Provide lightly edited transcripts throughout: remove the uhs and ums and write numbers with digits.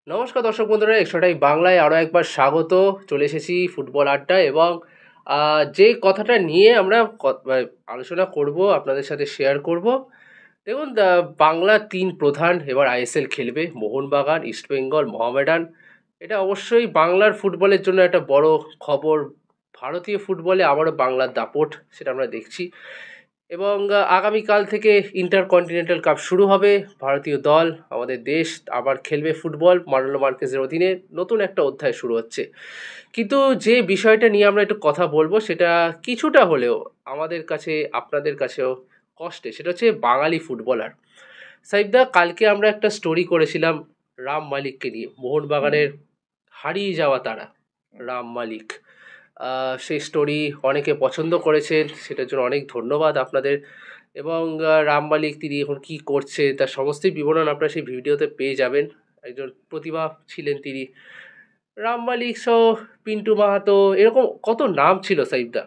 নমস্কার দর্শক বন্ধুরা, এক্সট্রাটাইম বাংলায় আরও একবার স্বাগত। চলে এসেছি ফুটবল আড্ডায় এবং যে কথাটা নিয়ে আমরা আলোচনা করব, আপনাদের সাথে শেয়ার করব। দেখুন, বাংলার তিন প্রধান এবার আইএসএল খেলবে: মোহনবাগান, ইস্টবেঙ্গল, মোহামেডান। এটা অবশ্যই বাংলার ফুটবলের জন্য একটা বড় খবর। ভারতীয় ফুটবলে আবারও বাংলার দাপট, সেটা আমরা দেখছি। এবং আগামীকাল থেকে ইন্টারকন্টিনেন্টাল কাপ শুরু হবে। ভারতীয় দল, আমাদের দেশ আবার খেলবে ফুটবল। মার্লো মার্কেজের অধীনে নতুন একটা অধ্যায় শুরু হচ্ছে। কিন্তু যে বিষয়টা নিয়ে আমরা একটু কথা বলবো, সেটা কিছুটা হলেও আমাদের কাছে, আপনাদের কাছেও কষ্টে। সেটা হচ্ছে বাঙালি ফুটবলার। সাইবদা, কালকে আমরা একটা স্টোরি করেছিলাম রাম মালিককে নিয়ে, মোহনবাগানের হারিয়ে যাওয়া তারা রাম মালিক। সেই স্টোরি অনেকে পছন্দ করেছেন, সেটার জন্য অনেক ধন্যবাদ আপনাদের। এবং রাম মালিক তিনি এখন কী করছে তার সমস্ত বিবরণ আপনারা সেই ভিডিওতে পেয়ে যাবেন। একজন প্রতিভা ছিলেন তিনি। রাম মালিক সহ পিন্টু মাহাতো, এরকম কত নাম ছিল সাইবদা।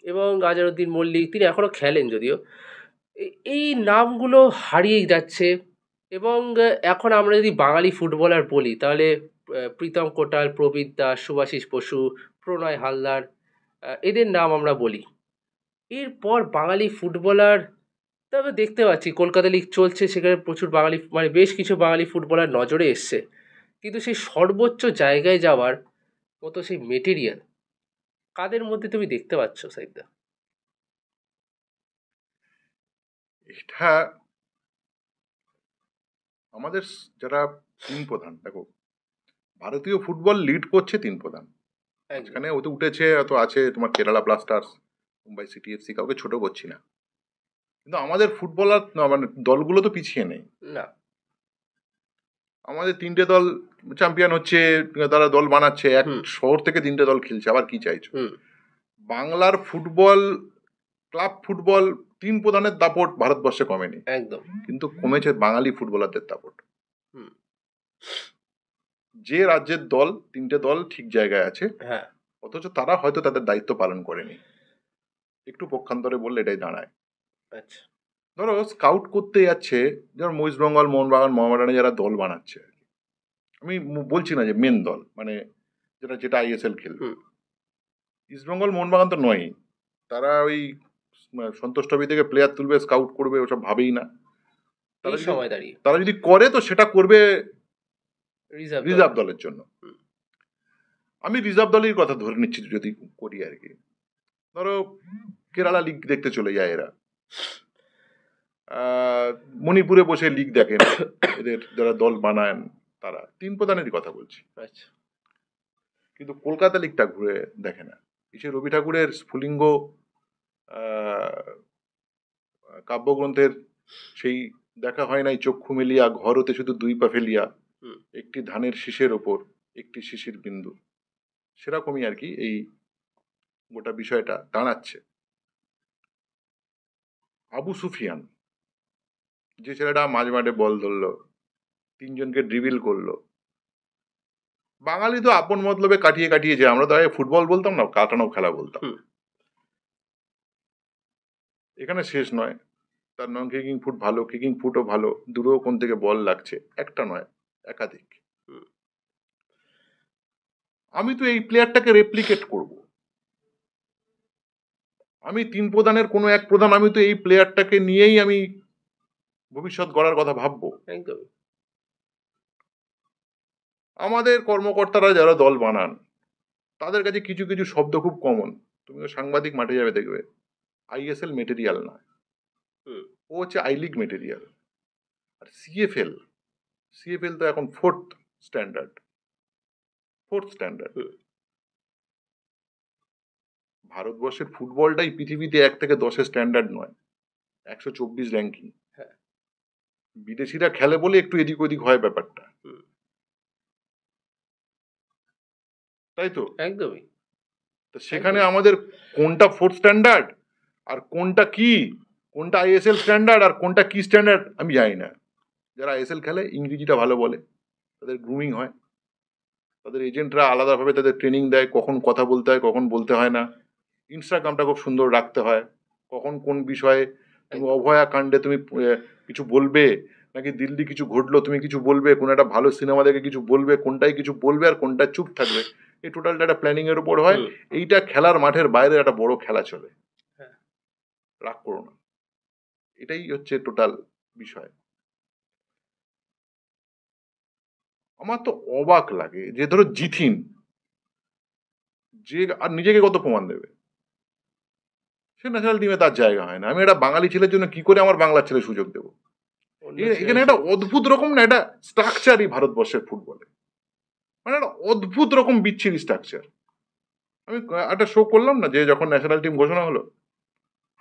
এবং আজহারউদ্দিন মল্লিক, তিনি এখনও খেলেন যদিও। এই নামগুলো হারিয়ে যাচ্ছে। এবং এখন আমরা যদি বাঙালি ফুটবলার বলি, তাহলে প্রীতম কোটাল, প্রবীর দাস, শুভাশিস বসু, প্রণয় হালদার, এদের নাম আমরা বলি। এরপর বাঙালি ফুটবলার, তবে দেখতে পাচ্ছি কলকাতা লিগ চলছে, সেখানে প্রচুর বাঙালি, মানে বেশ কিছু বাঙালি ফুটবলার নজরে এসছে। কিন্তু সেই সর্বোচ্চ জায়গায় যাওয়ার মতো সেই মেটেরিয়াল কাদের মধ্যে তুমি দেখতে পাচ্ছ সাইদা? এটা আমাদের যারা তিন প্রধান, দেখো, ভারতীয় ফুটবল লিড করছে তিন প্রধান। এখানে ও তো উঠেছে, তো আছে তোমার Kerala Blasters, Mumbai city FC, কাউকে ছোট করছি না, কিন্তু আমাদের ফুটবলার মানে দলগুলো তো পিছিয়ে নেই না। আমাদের তিনটে দল চ্যাম্পিয়ন হচ্ছে, তারা দল বানাচ্ছে, এক শহর থেকে তিনটে দল খেলছে, আবার কি চাইছো? বাংলার ফুটবল, ক্লাব ফুটবল, তিন প্রধানের দাপট ভারতবর্ষে কমেনি একদম, কিন্তু কমেছে বাঙালি ফুটবলারদের দাপট। যে রাজ্যের দল, তিনটে দল ঠিক জায়গায় আছে, অথচ তারা হয়তো তাদের দায়িত্ব পালন করেনি। একটু পক্ষান্তরে বললে এটাই দাঁড়ায়। আচ্ছা, ধরো স্কাউট করতে যাচ্ছে, যেমন ইস্ট বেঙ্গল, মোহনবাগান, মোহামেডানে যারা দল বানাচ্ছে, আমি বলছি না যে মেন দল, মানে যেটা আইএসএল খেলবে, ইস্ট বেঙ্গল মোহনবাগান তো নয়। তারা ওই সন্তোষ ট্রফি থেকে প্লেয়ার তুলবে, স্কাউট করবে, ওসব ভাবেই না। তারা যদি করে তো সেটা করবে রিজার্ভ দলের জন্য। আমি রিজার্ভ দলের কথা ধরে নিচ্ছি যদি করি আর কি। ধরো কেরালা লিগ দেখতে চলে যায় এরা, মণিপুরে বসে লিগ দেখেন, এদের যারা দল বানান তারা তিন প্রধানেরই কথা বলছি। কিন্তু কলকাতা লিগটা ঘুরে দেখে না। এসে রবি ঠাকুরের স্ফুলিঙ্গ কাব্যগ্রন্থের সেই দেখা হয় নাই চক্ষু মেলিয়া, ঘর হতে শুধু দুই পা ফেলিয়া, একটি ধানের শীষের ওপর একটি শিশির বিন্দু, সেরকমই আর কি এই গোটা বিষয়টা দাঁড়াচ্ছে। আবু সুফিয়ান, যে ছেলেটা মাঝ মাঠে বল ধরলো, তিনজনকে ড্রিবিল করলো, বাঙালি তো আপন মতলবে কাটিয়ে কাটিয়েছে। আমরা তো আগে ফুটবল বলতাম না, কাটানো খেলা বলতাম। এখানে শেষ নয়, তার নন কিকিং ফুট ভালো, কিকিং ফুটও ভালো, দূরেও কোন থেকে বল লাগছে, একটা নয় একাধিক। আমি তো এই প্লেয়ারটাকে রেপ্লিকেট করব। আমি তিন প্রধানের কোনো এক প্রধান, আমি তো এই প্লেয়ারটাকে নিয়েই আমি ভবিষ্যৎ গড়ার কথা ভাববো। আমাদের কর্মকর্তারা যারা দল বানান, তাদের কাছে কিছু কিছু শব্দ খুব কমন। তুমি সাংবাদিক মাঠে যাবে, দেখবে আইএসএল মেটেরিয়াল না, ও হচ্ছে আই লিগ মেটেরিয়াল। আর সিএফএল তো এখন ফোর্থ স্ট্যান্ডার্ড। ভারতবর্ষের ফুটবলটাই পৃথিবীতে 1 থেকে 10 স্ট্যান্ডার্ড নয়, 124 র্যাঙ্কিং। বিদেশিরা খেলে বলে একটু এদিক ওদিক হয় ব্যাপারটা, তাই তো? একদমই। তো সেখানে আমাদের কোনটা ফোর্থ স্ট্যান্ডার্ড আর কোনটা কি, কোনটা আইএসএল স্ট্যান্ডার্ড আর কোনটা কি স্ট্যান্ডার্ড আমি জানি না। যারা আইএসএল খেলে ইংরেজিটা ভালো বলে, তাদের গ্রুমিং হয়, তাদের এজেন্টরা আলাদাভাবে তাদের ট্রেনিং দেয়, কখন কথা বলতে হয় কখন বলতে হয় না। ইনস্টাগ্রামটা খুব সুন্দর রাখতে হয়, কখন কোন বিষয়ে তুমি অভয়া কাণ্ডে তুমি কিছু বলবে, নাকি দিল্লি কিছু ঘটলো তুমি কিছু বলবে, কোনো একটা ভালো সিনেমা দেখে কিছু বলবে, কোনটাই কিছু বলবে আর কোনটা চুপ থাকবে, এই টোটালটা একটা প্ল্যানিং এর উপর হয়। এইটা খেলার মাঠের বাইরে একটা বড় খেলা চলে, রাগ করো না, এটাই হচ্ছে টোটাল বিষয়। আমার তো অবাক লাগে যে ধরো জিথিন, যে আর নিজেকে কত প্রমাণ দেবে, সে ন্যাশনাল টিমে তার জায়গা হয় না। আমি একটা বাঙালি ছেলের জন্য কি করে আমার বাংলার ছেলে সুযোগ দেবো? এখানে একটা অদ্ভুত রকম না একটা স্ট্রাকচারই ভারতবর্ষের ফুটবলে, মানে একটা অদ্ভুত রকম বিচ্ছিরি স্ট্রাকচার। আমি একটা শো করলাম না যে যখন ন্যাশনাল টিম ঘোষণা হলো,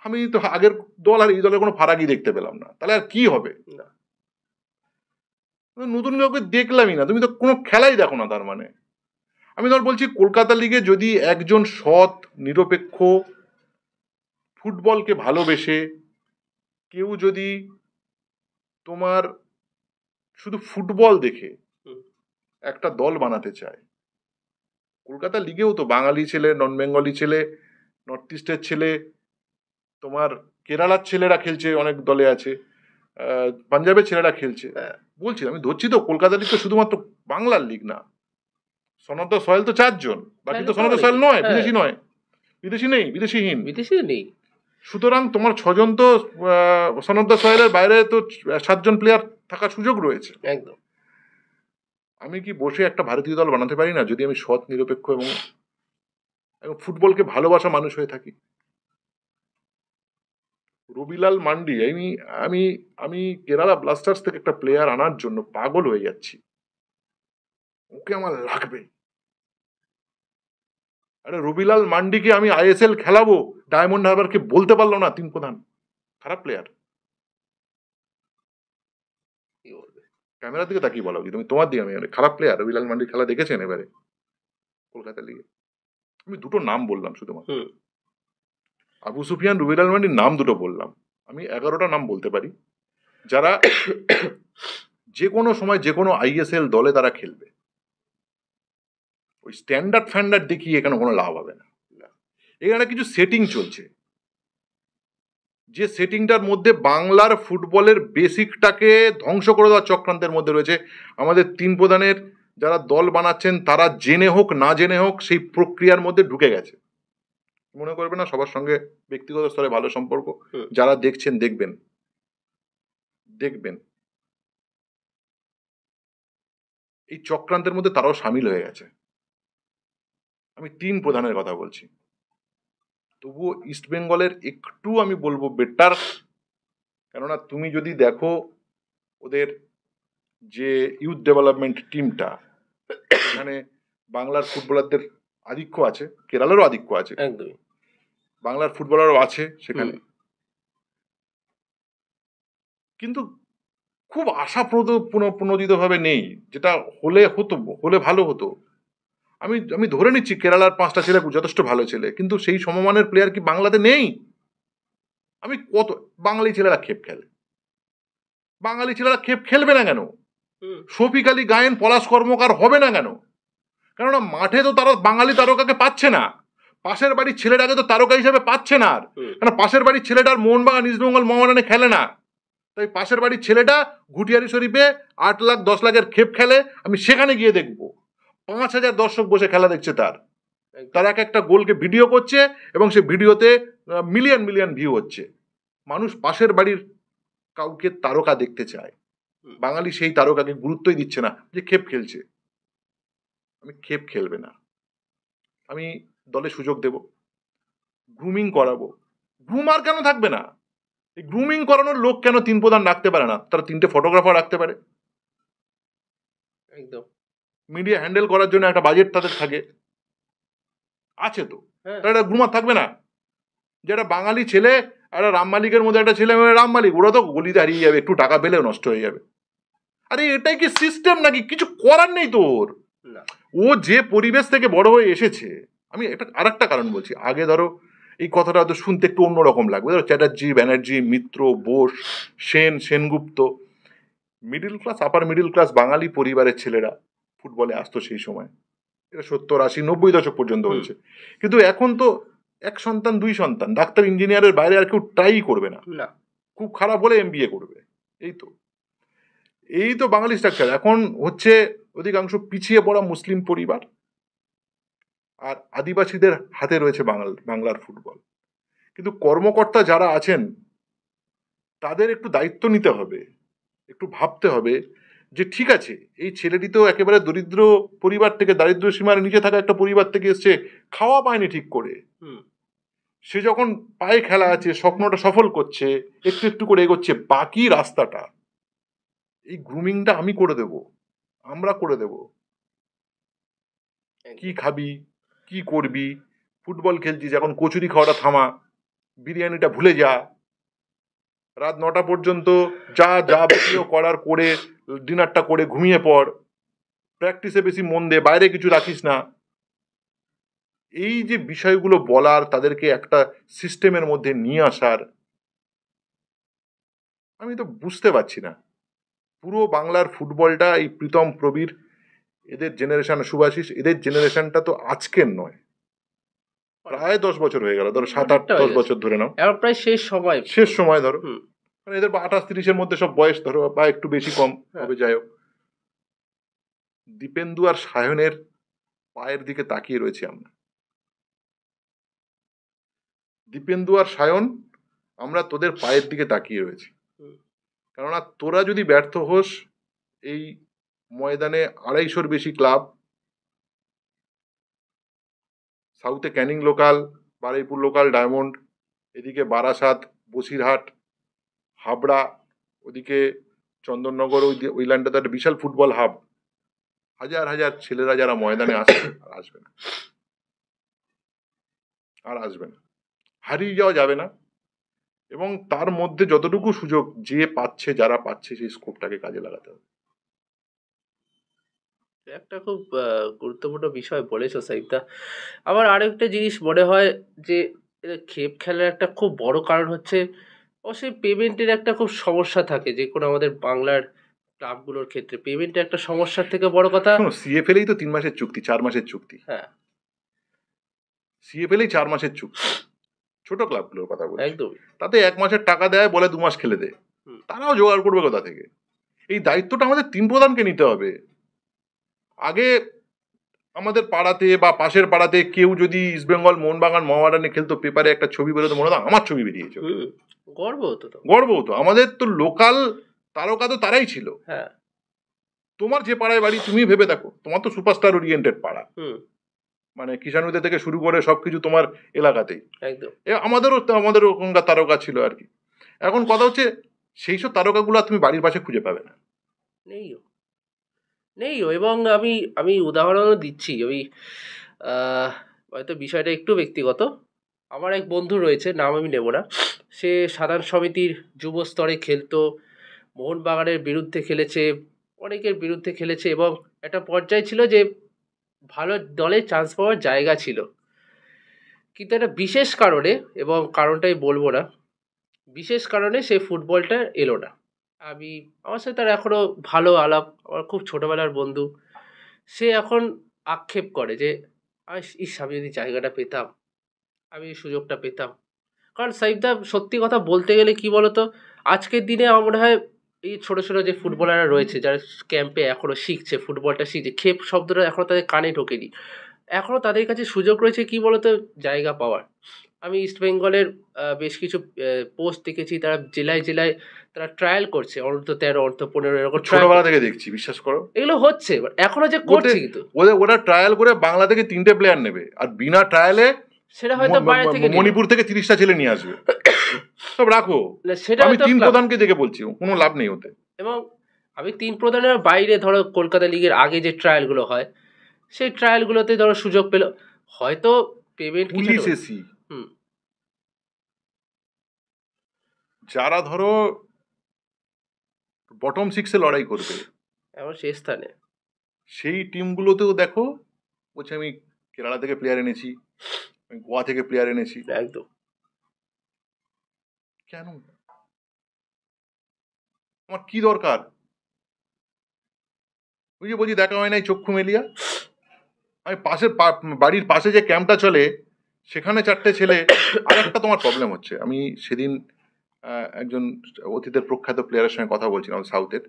আমি তো আগের দল আর এই দলের কোনো ফারাকই দেখতে পেলাম না। তাহলে আর কি হবে? নতুন কাউকে দেখলামই না, তুমি তো কোনো খেলাই দেখো না। তার মানে আমি ধর বলছি, কলকাতা লিগে যদি একজন সৎ নিরপেক্ষ ফুটবলকে ভালোবেসে কেউ যদি তোমার শুধু ফুটবল দেখে একটা দল বানাতে চায়, কলকাতা লিগেও তো বাঙালি ছেলে, নন বেঙ্গলি ছেলে, নর্থ ইস্টের ছেলে, তোমার কেরালার ছেলেরা খেলছে, অনেক দলে আছে, পাঞ্জাবের ছেলেরা খেলছে। বলছি আমি ধরছি তো কলকাতা লিগ তো শুধুমাত্র বাংলার লিগ না, সনদ সয়েল তো 4 জন, বাকি তো সনদ সয়েল নয়, বিদেশি নয়, বিদেশি নেই, বিদেশিহীন, বিদেশি নেই। সুতরাং তোমার 6 জন তো সনদ সয়েলের বাইরে তো 7 জন প্লেয়ার থাকার সুযোগ রয়েছে। একদম। আমি কি বসে একটা ভারতীয় দল বানাতে পারি না যদি আমি সৎ নিরপেক্ষ এবং ফুটবলকে ভালোবাসা মানুষ হয়ে থাকি? রবিলাল মান্ডি, আমি আমি আমি কেরালা ব্লাস্টার্স থেকে একটা প্লেয়ার আনার জন্য পাগল হয়ে যাচ্ছি, ওকে আমার লাগবে। আরে রবিলাল মান্ডিকে আমি আইএসএল খেলাবো, ডায়মন্ড হারবারকে বলতে পারলো না 3 প্রধান, খারাপ প্লেয়ার। ক্যামেরার দিকে তাকিয়ে বলা উচিত, তুমি তোমার দিকে। আমি খারাপ প্লেয়ার রবিলাল মান্ডির খেলা দেখেছেন এবারে কলকাতা লিগে? আমি দুটো নাম বললাম শুধুমাত্র, আবু সুফিয়ান, রবিলাল মান্ডির নাম দুটো বললাম। আমি 11টা নাম বলতে পারি যারা যে কোনো সময় যে কোনো আইএসএল দলে তারা খেলবে। ওই স্ট্যান্ডার্ড ফ্যান্ডার্ড দেখিয়ে এখানে কোনো লাভ হবে না। এখানে কিছু সেটিং চলছে, যে সেটিংটার মধ্যে বাংলার ফুটবলের বেসিকটাকে ধ্বংস করে দেওয়ার চক্রান্তের মধ্যে রয়েছে। আমাদের 3 প্রধানের যারা দল বানাচ্ছেন তারা জেনে হোক না জেনে হোক সেই প্রক্রিয়ার মধ্যে ঢুকে গেছে। মনে করবে না সবার সঙ্গে ব্যক্তিগত স্তরে ভালো সম্পর্ক, যারা দেখছেন দেখবেন, এই চক্রান্তের মধ্যে তারাও সামিল হয়ে গেছে। আমি 3 প্রধানের কথা বলছি। তবুও ইস্ট বেঙ্গলের একটু আমি বলবো বেটার, কেননা তুমি যদি দেখো ওদের যে ইউথ ডেভেলপমেন্ট টিমটা, এখানে বাংলার ফুটবলারদের আধিক্য আছে, কেরালারও আধিক্য আছে, একদমই বাংলার ফুটবলারও আছে সেখানে, কিন্তু খুব আশাপ্রণোদিত ভাবে নেই। যেটা হলে ভালো হতো। আমি ধরে নিচ্ছি কেরালার 5টা ছেলে যথেষ্ট ভালো ছেলে, কিন্তু সেই সমমানের প্লেয়ার কি বাংলাতে নেই? আমি কত বাঙালি ছেলেরা খেপ খেলে, বাঙালি ছেলেরা খেপ খেলবে না কেন? শফিক আলী গায়েন, পলাশ কর্মকার হবে না কেন? কেননা মাঠে তো তারা বাঙালি তারকাকে পাচ্ছে না, পাশের বাড়ির ছেলেটাকে তো তারকা হিসেবে পাচ্ছে না। আর কেন পাশের বাড়ির ছেলেটার মোহনবাগান, ইস্টবেঙ্গল, মোহামেডানে খেলে না, তাই পাশের বাড়ির ছেলেটা ঘুটিয়ারি শরীফে 8 লাখ 10 লাখের খেপ খেলে, আমি সেখানে গিয়ে দেখবো 5,000 দর্শক বসে খেলা দেখছে, তার একটা গোলকে ভিডিও করছে এবং সে ভিডিওতে মিলিয়ন মিলিয়ন ভিউ হচ্ছে। মানুষ পাশের বাড়ির কাউকে তারকা দেখতে চায়, বাঙালি সেই তারকাকে গুরুত্বই দিচ্ছে না যে খেপ খেলছে। আমি খেপ খেলবে না, আমি দলে সুযোগ দেব, গ্রুমিং করাবো। গ্রুমার কেন থাকবে না? এই গ্রুমিং করানোর লোক কেন 3 প্রধান রাখতে পারে না? তারা 3টে ফটোগ্রাফার রাখতে পারে, একদম মিডিয়া হ্যান্ডেল করার জন্য একটা বাজেট তাদের থাকে, আছে তো, তারা একটা গ্রুমার থাকবে না? যেটা বাঙালি ছেলে, একটা রাম মালিকের মধ্যে একটা ছেলে, রাম মালিক, ওরা তো গলিতে হারিয়ে যাবে, একটু টাকা পেলেও নষ্ট হয়ে যাবে। আরে এটাই কি সিস্টেম নাকি? কিছু করার নেই তোর। ও যে পরিবেশ থেকে বড় হয়ে এসেছে, আমি এটা আর একটা কারণ বলছি। আগে ধরো এই কথাটা হয়তো শুনতে একটু অন্যরকম লাগবে, ধরো Chatterjee, Banerjee, Mitra, Bose, Sengupta, middle class, upper middle class Bengali পরিবারের ছেলেরা ফুটবলে আসতো সেই সময়। এটা 70, 80, 90 দশক পর্যন্ত হয়েছে। কিন্তু এখন তো 1 সন্তান 2 সন্তান, ডাক্তার ইঞ্জিনিয়ারের বাইরে আর কেউ ট্রাই করবে না, খুব খারাপ হলে MBA করবে, এই তো। এই তো বাঙালি স্ট্রাকচার। এখন হচ্ছে অধিকাংশ পিছিয়ে পড়া মুসলিম পরিবার আর আদিবাসীদের হাতে রয়েছে বাংলার ফুটবল। কিন্তু কর্মকর্তা যারা আছেন তাদের একটু দায়িত্ব নিতে হবে, একটু ভাবতে হবে যে ঠিক আছে, এই ছেলেটি তো একেবারে দরিদ্র পরিবার থেকে, দারিদ্র সীমার নিচে থাকা একটা পরিবার থেকে এসছে, খাওয়া পায়নি ঠিক করে। সে যখন পায়ে খেলা আছে, স্বপ্নটা সফল করছে, একটু একটু করে এগোচ্ছে, বাকি রাস্তাটা এই গ্রুমিংটা আমি করে দেব, আমরা করে দেব। কি খাবি, কি করবি, ফুটবল খেলছিস, এখন কচুরি খাওয়াটা থামা, বিরিয়ানিটা ভুলে যা, রাত 9টা পর্যন্ত যা যাবতীয় করার করে ডিনারটা করে ঘুমিয়ে পড়, প্র্যাকটিসে বেশি মন দে, বাইরে কিছু রাখিস না। এই যে বিষয়গুলো বলার, তাদেরকে একটা সিস্টেমের মধ্যে নিয়ে আসার, আমি তো বুঝতে পারছি না। পুরো বাংলার ফুটবলটা এই প্রীতম প্রবীর এদের জেনারেশন, শুভাশিস এদের জেনারেশনটা তো আজকের নয়, প্রায় 10 বছর হয়ে গেল, ধরো 7-8-10 বছর ধরে নাও, প্রায় শেষ সময় ধরো। মানে এদের 28-30-এর মধ্যে সব বয়স ধরো, বা একটু বেশি কম হবে, যাই হোক। দীপেন্দু আর সায়নের পায়ের দিকে তাকিয়ে রয়েছি আমরা। দীপেন্দু আর সায়ন, আমরা তোদের পায়ের দিকে তাকিয়ে রয়েছি। কেননা তোরা যদি ব্যর্থ হোস, এই ময়দানে 250-র বেশি ক্লাব, সাউথে Canning local, Baruipur local, Diamond, এদিকে বারাসাত, বসিরহাট, হাবড়া, ওদিকে চন্দননগর, ওই ল্যান্ডটাতে একটা বিশাল ফুটবল হাব, হাজার হাজার ছেলেরা যারা ময়দানে আসবে, আর আসবে না, আর আসবে না, হারিয়ে যাওয়া যাবে না। এবং তার মধ্যে যতটুকু সুযোগ যে পাচ্ছে, যারা পাচ্ছে, সেই স্কোপটাকে কাজে লাগাতে হবে। একটা খুব গুরুত্বপূর্ণ বিষয় বলেছো সাইফদা। আমার আরেকটা জিনিস মনে হয় যে খেপ খেলার একটা খুব বড় কারণ হচ্ছে অবশ্যই পেমেন্টের একটা খুব সমস্যা থাকে। যে কোনো আমাদের বাংলার ক্লাবগুলোর ক্ষেত্রে পেমেন্টের একটা সমস্যার থেকে বড় কথা, সিএফএলই তো 3 মাসের চুক্তি, 4 মাসের চুক্তি। হ্যাঁ, সিএফএলই 4 মাসের চুক্তি, ছোট ক্লাবগুলোর কথা বলছি। একদমই। তাতে 1 মাসের টাকা দেয়, বলে 2 মাস খেলে দে, তারাও জোগাড় করবে কোথা থেকে? এই দায়িত্বটা আমাদের 3 প্রধানকে নিতে হবে। আগে আমাদের পাড়াতে বা পাশের পাড়াতে কেউ যদি ইস্টবেঙ্গল, মোহনবাগান, মোহামেডানে খেলতো, পেপারে একটা ছবি বেরোতো, মনে হতো আমার ছবি বেরিয়েছে, গর্ব হতো। গর্ব হতো। আমাদের তো লোকাল তারকা তো তারাই ছিল। হ্যাঁ, তোমার যে পাড়ায় বাড়ি তুমি ভেবে দেখো, তোমার তো সুপারস্টার ওরিয়েন্টেড পাড়া, মানে কিষাণুদের থেকে শুরু করে সবকিছু তোমার এলাকাতেই। একদম। আমাদেরও ওখানকার তারকা ছিল আর কি। এখন কথা হচ্ছে, সেই সব তারকাগুলো তুমি বাড়ির পাশে খুঁজে পাবে না, নেইও। এবং আমি উদাহরণও দিচ্ছি। হয়তো বিষয়টা একটু ব্যক্তিগত। আমার এক বন্ধু রয়েছে, নাম আমি নেব না। সে সাধারণ সমিতির যুব স্তরে খেলতো, মোহনবাগানের বিরুদ্ধে খেলেছে, অনেকের বিরুদ্ধে খেলেছে, এবং একটা পর্যায়ে ছিল যে ভালো দলে চান্স পাওয়ার জায়গা ছিল। কিন্তু একটা বিশেষ কারণে, এবং কারণটাই বলবো না, বিশেষ কারণে সে ফুটবলটা এলো না। আমার সাথে তার এখনও ভালো আলাপ, আমার খুব ছোটোবেলার বন্ধু। সে এখন আক্ষেপ করে যে আমি যদি জায়গাটা পেতাম, আমি এই সুযোগটা পেতাম। কারণ সাইফদা, সত্যি কথা বলতে গেলে কি বলতো, আজকের দিনে আমার মনে হয় এই ছোটো ছোটো যে ফুটবলাররা রয়েছে, যারা ক্যাম্পে এখনও শিখছে, ফুটবলটা শিখছে, খেপ শব্দটা এখনও তাদের কানে ঢোকেনি, এখনও তাদের কাছে সুযোগ রয়েছে কি বলতো, জায়গা পাওয়ার। আমি ইস্ট বেঙ্গলের বেশ কিছু পোস্ট দেখেছি, তারা জেলায় জেলায় তারা ট্রায়াল করছে, অনূর্ধ্ব-13, অনূর্ধ্ব-15 এরকম ছোটবেলা থেকে দেখছি, বিশ্বাস করো এগুলো হচ্ছে, এখনো যে করছে। কিন্তু ওরা ট্রায়াল করে বাংলা থেকে 3টে প্লেয়ার নেবে, আর বিনা ট্রায়ালে সেটা হয়তো বাইরে থেকে মণিপুর থেকে 30টা ছেলে নিয়ে আসবে, সব রাখো। সেটা আমি 3 প্রধানকে দেখে বলছি, কোনো লাভ নেই ওতে। এবং আমি 3 প্রধানের বাইরে, ধরো কলকাতা লিগের আগে যে ট্রায়ালগুলো হয়, সেই ট্রায়ালগুলোতে ধরো সুযোগ পেল, হয়তো পেমেন্ট পুলিশ এসি, যারা ধরো বটম 6-এ লড়াই করবে এমন সেই স্থানে, সেই টিমগুলোতেও দেখো বলছে আমি কেরালা থেকে প্লেয়ার এনেছি, আমি গোয়া থেকে প্লেয়ার এনেছি। একদম। কেন? আমার কি দরকার? ওই যে বলছি, দেখা হয় নাই চক্ষু মেলিয়া। আমি বাড়ির পাশে যে ক্যাম্পটা চলে, সেখানে 4টে ছেলে। আর একটা তোমার প্রবলেম হচ্ছে, আমি সেদিন একজন অতীতের প্রখ্যাত প্লেয়ারের সঙ্গে কথা বলছিলাম সাউথের,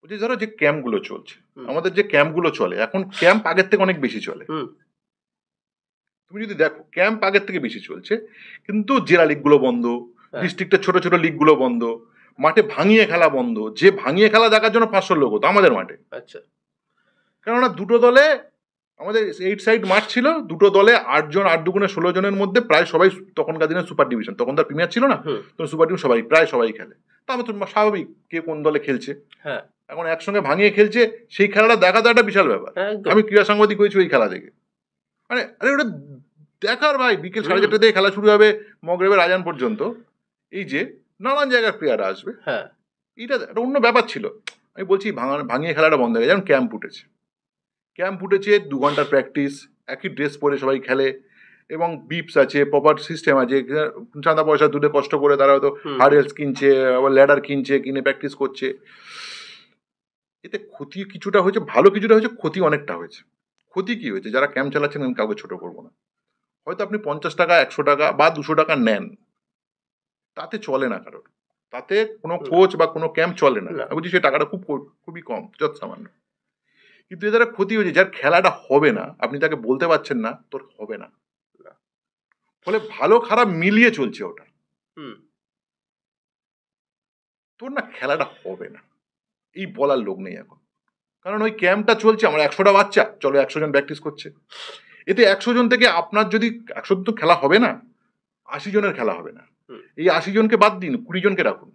বলছি ধরো যে ক্যাম্পগুলো চলছে, আমাদের যে ক্যাম্পগুলো চলে এখন ক্যাম্প আগের থেকে অনেক বেশি চলে। তুমি যদি দেখো ক্যাম্প আগের থেকে বেশি চলছে, কিন্তু জেলা লিগগুলো বন্ধ, ডিস্ট্রিক্টের ছোট ছোট লিগগুলো বন্ধ, মাঠে ভাঙিয়ে খেলা বন্ধ। যে ভাঙিয়ে খেলা দেখার জন্য 500 লোক হতো আমাদের মাঠে। আচ্ছা, কেননা দুটো দলে আমাদের 8 সাইড মাঠ ছিল, দুটো দলে 8 জন, 8 দুগুণে 16 জনের মধ্যে প্রায় সবাই তখনকার দিনে সুপার ডিভিশন, তখন তার প্রিমিয়ার ছিল না, তো সুপার ডিভিশন সবাই প্রায় সবাই খেলে। তা আমার তো স্বাভাবিক কে কোন দলে খেলছে, এখন একসঙ্গে ভাঙিয়ে খেলছে, সেই খেলাটা দেখা তো একটা বিশাল ব্যাপার। আমি ক্রীড়া সাংবাদিক হয়েছি ওই খেলা দেখে। মানে আরে ওটা দেখার ভাই, বিকেল 4:30 থেকে খেলা শুরু হবে মগরেবের আজান পর্যন্ত, এই যে নানান জায়গার প্লেয়াররা আসবে, এটা একটা অন্য ব্যাপার ছিল। আমি বলছি ভাঙিয়ে খেলাটা বন্ধ হয়ে গেছে। যেমন ক্যাম্প উঠেছে 2 ঘন্টার প্র্যাকটিস, একই ড্রেস পরে সবাই খেলে, এবং বিপস আছে, প্রপার সিস্টেম আছে, চাঁদা পয়সা তুলে কষ্ট করে তারা হয়তো হার্ডেলস কিনছে, আবার ল্যাডার কিনে প্র্যাকটিস করছে। এতে ক্ষতি কিছুটা হয়েছে, ভালো কিছুটা হয়েছে, ক্ষতি অনেকটা হয়েছে। ক্ষতি কি হয়েছে, যারা ক্যাম্প চালাচ্ছেন আমি কাউকে ছোট করবো না, হয়তো আপনি 50 টাকা 100 টাকা বা 200 টাকা নেন, তাতে চলে না কারোর, তাতে কোনো কোচ বা কোনো ক্যাম্প চলে না। আমি বলছি সেই টাকাটা খুবই কম, যত সামান্য। কিন্তু এ দ্বারা ক্ষতি হয়েছে, যার খেলাটা হবে না, আপনি তাকে বলতে পারছেন না তোর হবে না, ফলে ভালো খারাপ মিলিয়ে চলছে ওটা, তোর না খেলাটা হবে না এই বলার লোক নেই এখন। কারণ ওই ক্যাম্পটা চলছে, আমার 100টা বাচ্চা, চলো 100 জন প্র্যাকটিস করছে, এতে 100 জন থেকে আপনার যদি 100 তো খেলা হবে না, 80 জনের খেলা হবে না। এই 80 জনকে বাদ দিন, 20 জনকে রাখুন।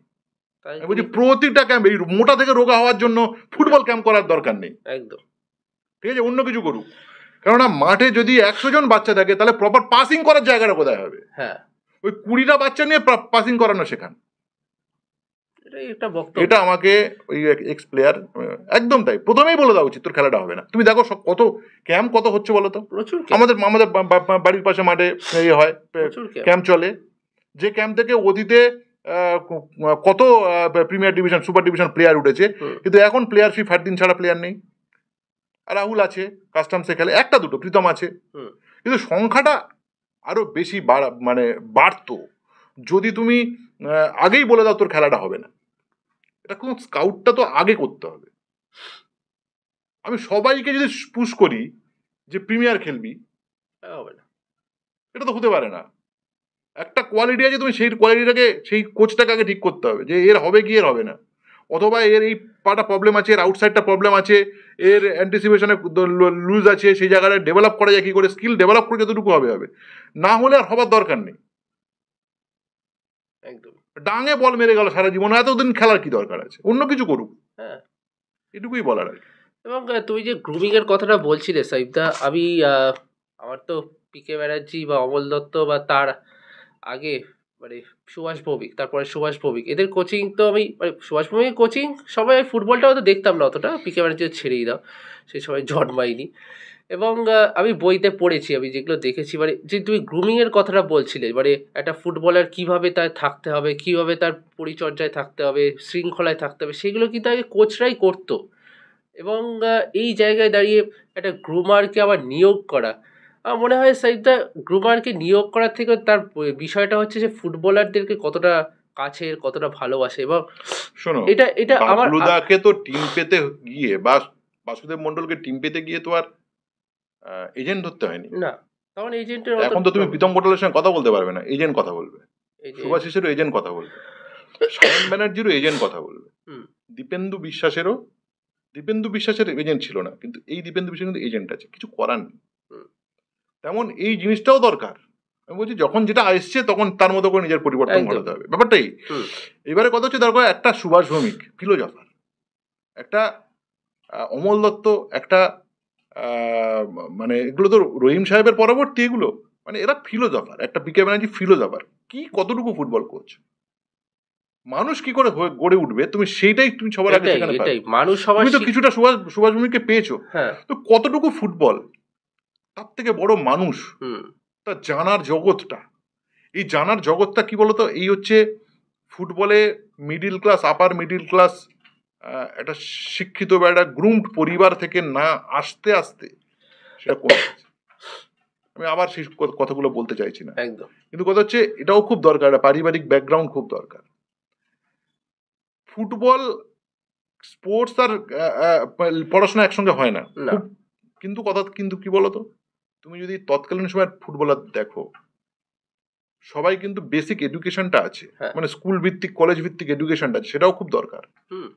আমি বলছি প্রতিটা ক্যাম্প, এই মোটা থেকে রোগা হওয়ার জন্য ফুটবল ক্যাম্প করার দরকার নেই, একদম ঠিক আছে, অন্য কিছু করুক। কেননা মাঠে যদি 100 জন বাচ্চা থাকে, তাহলে প্রপার পাসিং করার জায়গাটা কোথায় হবে? ওই 20টা বাচ্চা নিয়ে পাসিং করানো শেখান। এটা আমাকে ওই এক্স প্লেয়ার একদম তাই প্রথমেই বলে দেওয়া উচিত, তোর খেলাটা হবে না। তুমি দেখো কত ক্যাম্প কত হচ্ছে বলো তো, আমাদের বাড়ির পাশে মাঠে হয় ক্যাম্প চলে, যে ক্যাম্প থেকে অতীতে কত premier division super division player উঠেছে, কিন্তু এখন প্লেয়ার ফি 3 ছাড়া প্লেয়ার নেই। রাহুল আছে কাস্টমসে খেলে, একটা দুটো প্রীতম আছে, কিন্তু সংখ্যাটা আরো বেশি মানে বাড়তো যদি তুমি আগেই বলে দাও তোর খেলাটা হবে না। এটা কোন স্কাউটটা তো আগে করতে হবে। আমি সবাইকে যদি পুশ করি যে প্রিমিয়ার খেলবি, হবে না, এটা তো হতে পারে না। একটা কোয়ালিটি আছে, তুমি সেই কোয়ালিটিটাকে, সেই কোচটাকে আগে ঠিক করতে হবে যে এর হবে কি এর হবে না, অথবা এর এই পাটা প্রবলেম আছে, এর আউটসাইডটা প্রবলেম আছে, এর অ্যান্টিসিপেশনে লুজ আছে, সেই জায়গাটা ডেভেলপ করা যায় কি করে, স্কিল ডেভেলপ করে যতটুকু হবে, না হলে আর হবার দরকার নেই। একদম ডাঙে বল মেরে গেল সারা জীবন, এতদিন খেলার কি দরকার আছে, অন্য কিছু করুক, এটুকুই বলার আর কি। এবং তুই যে গ্রুমিং এর কথাটা বলছিলে সাইফদা, আমি আমার তো পিকে ব্যানার্জি বা অমল দত্ত বা তার আগে মানে সুভাষ ভৌমিক, তারপরে সুভাষ ভৌমিক, এদের কোচিং তো আমি মানে সুভাষ ভৌমিকের কোচিং সবাই, ফুটবলটা হয়তো দেখতাম না অতটা, পিকে ব্যানার্জি ছেড়েই দাও, সেই সময় জন্মাইনি। এবং আমি বইতে পড়েছি, আমি যেগুলো দেখেছি, মানে যে তুমি গ্রুমিংয়ের কথাটা বলছিলে, মানে একটা ফুটবলার কিভাবে তার থাকতে হবে, কিভাবে তার পরিচর্যায় থাকতে হবে, শৃঙ্খলায় থাকতে হবে, সেগুলো কিন্তু আগে কোচরাই করতো। এবং এই জায়গায় দাঁড়িয়ে একটা গ্রুমারকে আবার নিয়োগ করা, আমার মনে হয় সাইদা গ্রুমারকে নিয়োগ করার থেকে তার বিষয়টা হচ্ছে যে ফুটবলারদেরকে কতটা কাছের, কতটা ভালোবাসে। এবং শোনো, এটা আমার বাবলুদাকে তো টিম পেতে গিয়ে বা বাসুদেব মন্ডলকে টিম পেতে গিয়ে তো আর এজেন্ট ধরতে হয়নি না, তখন এজেন্টের এখন তো তুমি প্রীতম কোটালের সঙ্গে কথা বলতে পারবে না, এজেন্ট কথা বলবে, সুভাষিসেরও এজেন্ট কথা বলবে, সায়ন ব্যানার্জিরও এজেন্ট কথা বলবে, দীপেন্দু বিশ্বাসের এজেন্ট ছিল না, কিন্তু এই দীপেন্দু বিশ্বাস কিন্তু এজেন্ট আছে, কিছু করার নেই। তেমন এই জিনিসটাও দরকার। আমি বলছি যখন যেটা আসছে তখন তার মতো করে নিজের পরিবর্তন ঘটাতে হবে, ব্যাপারটাই। এবারে কথা হচ্ছে দরকার একটা সুভাষ ভৌমিক, ফিলোজফার, একটা অমল দত্ত, একটা মানে এগুলো তো রহিম সাহেবের পরবর্তী, এগুলো মানে এরা ফিলোজফার, একটা পিকে ব্যানার্জি ফিলোজফার। কি কতটুকু ফুটবল কোচ, মানুষ কি করে গড়ে উঠবে তুমি সেইটাই তুমি সবার আগে সেখানে পাবে। মানুষ তুমি তো কিছুটা সুভাষ ভৌমিককে পেয়েছো, তো কতটুকু ফুটবল, তার থেকে বড় মানুষ, তার জানার জগৎটা, এই জানার জগৎটা কি বলতো, এই হচ্ছে ফুটবলে middle class, upper middle class, একটা শিক্ষিত বা একটা গ্রুমড পরিবার থেকে না আসতে আসতে সেটা করে গেছে। আমি আবার সেই কথাগুলো বলতে চাইছি না, একদম, কিন্তু কথা হচ্ছে এটাও খুব দরকার, একটা পারিবারিক ব্যাকগ্রাউন্ড খুব দরকার। ফুটবল স্পোর্টস আর পড়াশোনা একসঙ্গে হয় না। না। কিন্তু কি বলতো, তুমি যদি তৎকালীন সময়ের ফুটবলার দেখো, সবাই কিন্তু বেসিক এডুকেশনটা আছে, হ্যাঁ। মানে স্কুল ভিত্তিক কলেজ ভিত্তিক এডুকেশনটা আছে, সেটাও খুব দরকার। হুম।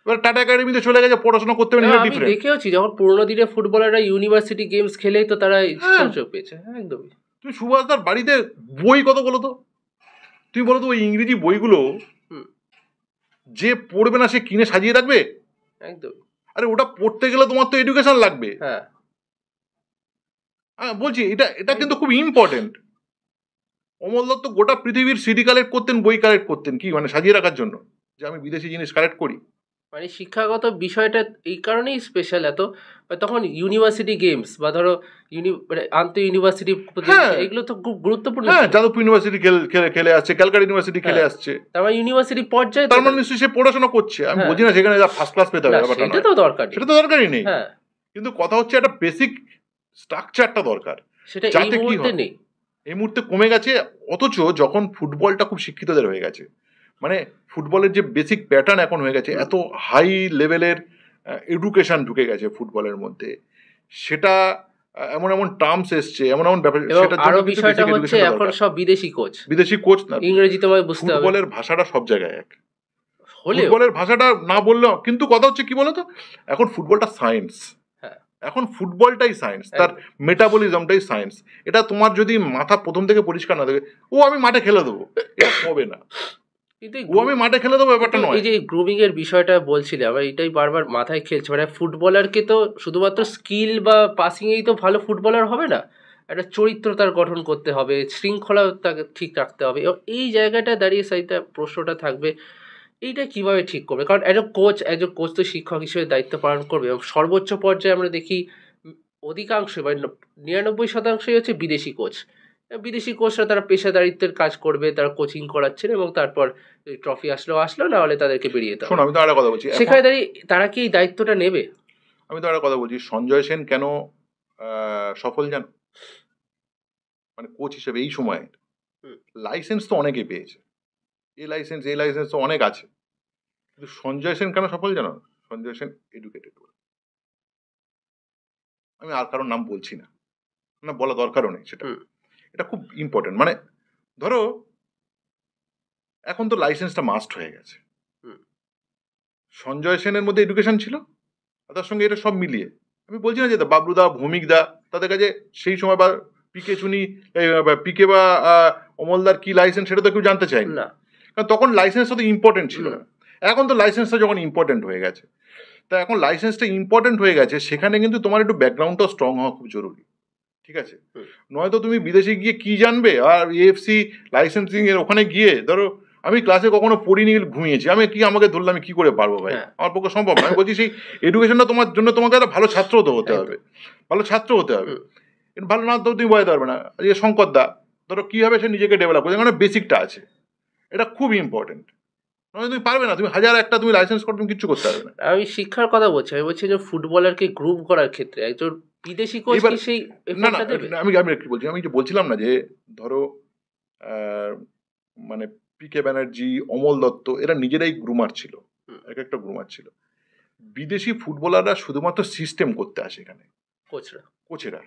এবার টাটা একাডেমিতে চলে গেছে, পড়াশোনা করতে হবে, আমি দেখেওছি যখন পুরোনো দিনে ফুটবলাররা ইউনিভার্সিটি গেমস খেলেই তো তারা সুযোগ পেয়েছে। একদমই। তুমি সুভাষদার বাড়িতে বই কত বলো তো, তুমি বলো তো ওই ইংরেজি বইগুলো যে পড়বে না সে কিনে সাজিয়ে রাখবে? একদম। আরে ওটা পড়তে গেলে তোমার তো এডুকেশন লাগবে। হ্যাঁ, বলছি এটা কিন্তু খুব ইম্পর্টেন্ট। অমল দত্ত গোটা পৃথিবীর সিডি কালেক্ট করতেন, বই কালেক্ট করতেন, কি মানে সাজিয়ে রাখার জন্য, যে আমি বিদেশি জিনিস কালেক্ট করি। মানে শিক্ষাগত বিষয়টা এই কারণেই স্পেশাল এত, তখন ইউনিভার্সিটি গেমস বা ধরো মানে আন্তঃ ইউনিভার্সিটি এগুলো তো খুব গুরুত্বপূর্ণ। হ্যাঁ, যাদবপুর ইউনিভার্সিটি খেলে আসছে, ক্যালকাটা ইউনিভার্সিটি খেলে আসছে, তারপর ইউনিভার্সিটি পর্যায়ে, তার মানে নিশ্চয়ই সে পড়াশোনা করছে। আমি বুঝি না সেখানে ফার্স্ট ক্লাস পেতে হবে, সেটা তো দরকার, সেটা তো দরকারই নেই। হ্যাঁ, কিন্তু কথা হচ্ছে একটা বেসিক স্ট্রাকচারটা দরকার, সেটা এই মুহূর্তে নেই, এই মুহূর্তে কমে গেছে। অথচ যখন ফুটবলটা খুব শিক্ষিতদের হয়ে গেছে, মানে ফুটবলের যে বেসিক প্যাটার্ন এখন হয়ে গেছে, এত হাই লেভেলের এডুকেশন ঢুকে গেছে ফুটবলের মধ্যে, সেটা এমন এমন টার্মস এসছে, এমন এমন ব্যাপার, সেটার আরো বিষয়টা হচ্ছে এখন সব বিদেশি কোচ না, ইংরেজি তোমায় বুঝতে হবে। ফুটবলের ভাষাটা সব জায়গায় এক, ফুটবলের ভাষাটা না বললেও কিন্তু কথা হচ্ছে কি বলতো, এখন ফুটবলটা সায়েন্স, এখন ফুটবলটাই সায়েন্স, তার মেটাবলিজমটাই সায়েন্স। এটা তোমার যদি মাথা প্রথম থেকে পরিষ্কার না থাকে, আমি মাঠে খেলে দেবো, এটা হবে না। আমি মাঠে খেলে দেবো ব্যাপারটা নয়। এই যে গ্রুমিং এর বিষয়টা বলছিলে, আমার এটাই বারবার মাথায় খেলছে, মানে ফুটবলারকে তো শুধুমাত্র স্কিল বা পাসিং এই তো ভালো ফুটবলার হবে না, একটা চরিত্র তার গঠন করতে হবে, শৃঙ্খলা তাকে ঠিক রাখতে হবে। এবং এই জায়গাটা দাঁড়িয়ে সেইটা প্রশ্নটা থাকবে, এইটা কিভাবে ঠিক করবে? কারণ একজন কোচ তো শিক্ষক হিসেবে দায়িত্ব পালন করবে, এবং সর্বোচ্চ পর্যায়ে আমরা দেখি অধিকাংশ মানে 99% হচ্ছে বিদেশি কোচরা তারা পেশাদারিত্বের কাজ করবে, তারা কোচিং করাচ্ছেন এবং তারপর ট্রফি আসলো, না হলে তাদেরকে বেরিয়ে যেতে হবে। শোনো, আমি তো একটা কথা বলছি, সেখানে দাঁড়িয়ে তারা কি এই দায়িত্বটা নেবে? আমি তো একটা কথা বলছি, সঞ্জয় সেন কেন সফল জান, মানে কোচ হিসেবে এই সময়ে লাইসেন্স তো অনেকে পেয়েছে, এই লাইসেন্স তো অনেক আছে, কিন্তু সঞ্জয় সেন কেন সফল জানো? সঞ্জয় সেন এডুকেটেড। আমি আর কারোর নাম বলছি না, বলা দরকারও নেই, সেটা এটা খুব ইম্পর্টেন্ট। মানে ধরো এখন তো লাইসেন্সটা মাস্ট হয়ে গেছে, সঞ্জয় সেনের মধ্যে এডুকেশন ছিল, তার সঙ্গে এটা সব মিলিয়ে আমি বলছি না যে বাবলুদা, ভৌমিকদা, তাদের কাছে সেই সময় বা পিকে বা অমলদার কি লাইসেন্স সেটা তো কেউ জানতে চায় না, কারণ তখন লাইসেন্সটা তো ইম্পর্টেন্ট ছিল না। এখন তো লাইসেন্সটা যখন ইম্পর্টেন্ট হয়ে গেছে, তা এখন লাইসেন্সটা ইম্পর্টেন্ট হয়ে গেছে, সেখানে কিন্তু তোমার একটু ব্যাকগ্রাউন্ডটাও স্ট্রং হওয়া খুব জরুরি, ঠিক আছে? নয়তো তুমি বিদেশে গিয়ে কি জানবে, আর এএফসি লাইসেন্সিং এর ওখানে গিয়ে ধরো আমি ক্লাসে কখনো পড়িনি, ঘুমিয়েছি, আমাকে ধরলে আমি কি করে পারবো ভাই, আমার পক্ষে সম্ভব না। আমি বলছি সেই এডুকেশনটা তোমার জন্য তোমাকে একটা ভালো ছাত্র হতে হবে, ভালো না তো তুমি বোঝাতে পারবে না। যে শঙ্কর দা ধরো কিভাবে সে নিজেকে ডেভেলপ করছে, কারণ বেসিকটা আছে, এটা খুব ইম্পর্টেন্ট। তুমি পারবে না, তুমি তুমি লাইসেন্স করে তুমি কিচ্ছু করতে পারবে না। আমি শিক্ষার কথা বলছি, আমি বলছি যে ফুটবলারকে গ্রুম করার ক্ষেত্রে একজন বিদেশি কোচ কি সেই এফর্টটা দেবে? আমি কি বলছি, আমি যে বলছিলাম না যে ধরো মানে পিকে ব্যানার্জি, অমল দত্ত, এরা নিজেরাই গ্রুমার ছিল, একটা গ্রুমার ছিল। বিদেশি ফুটবলাররা শুধুমাত্র সিস্টেম করতে আসে এখানে, কোচেরা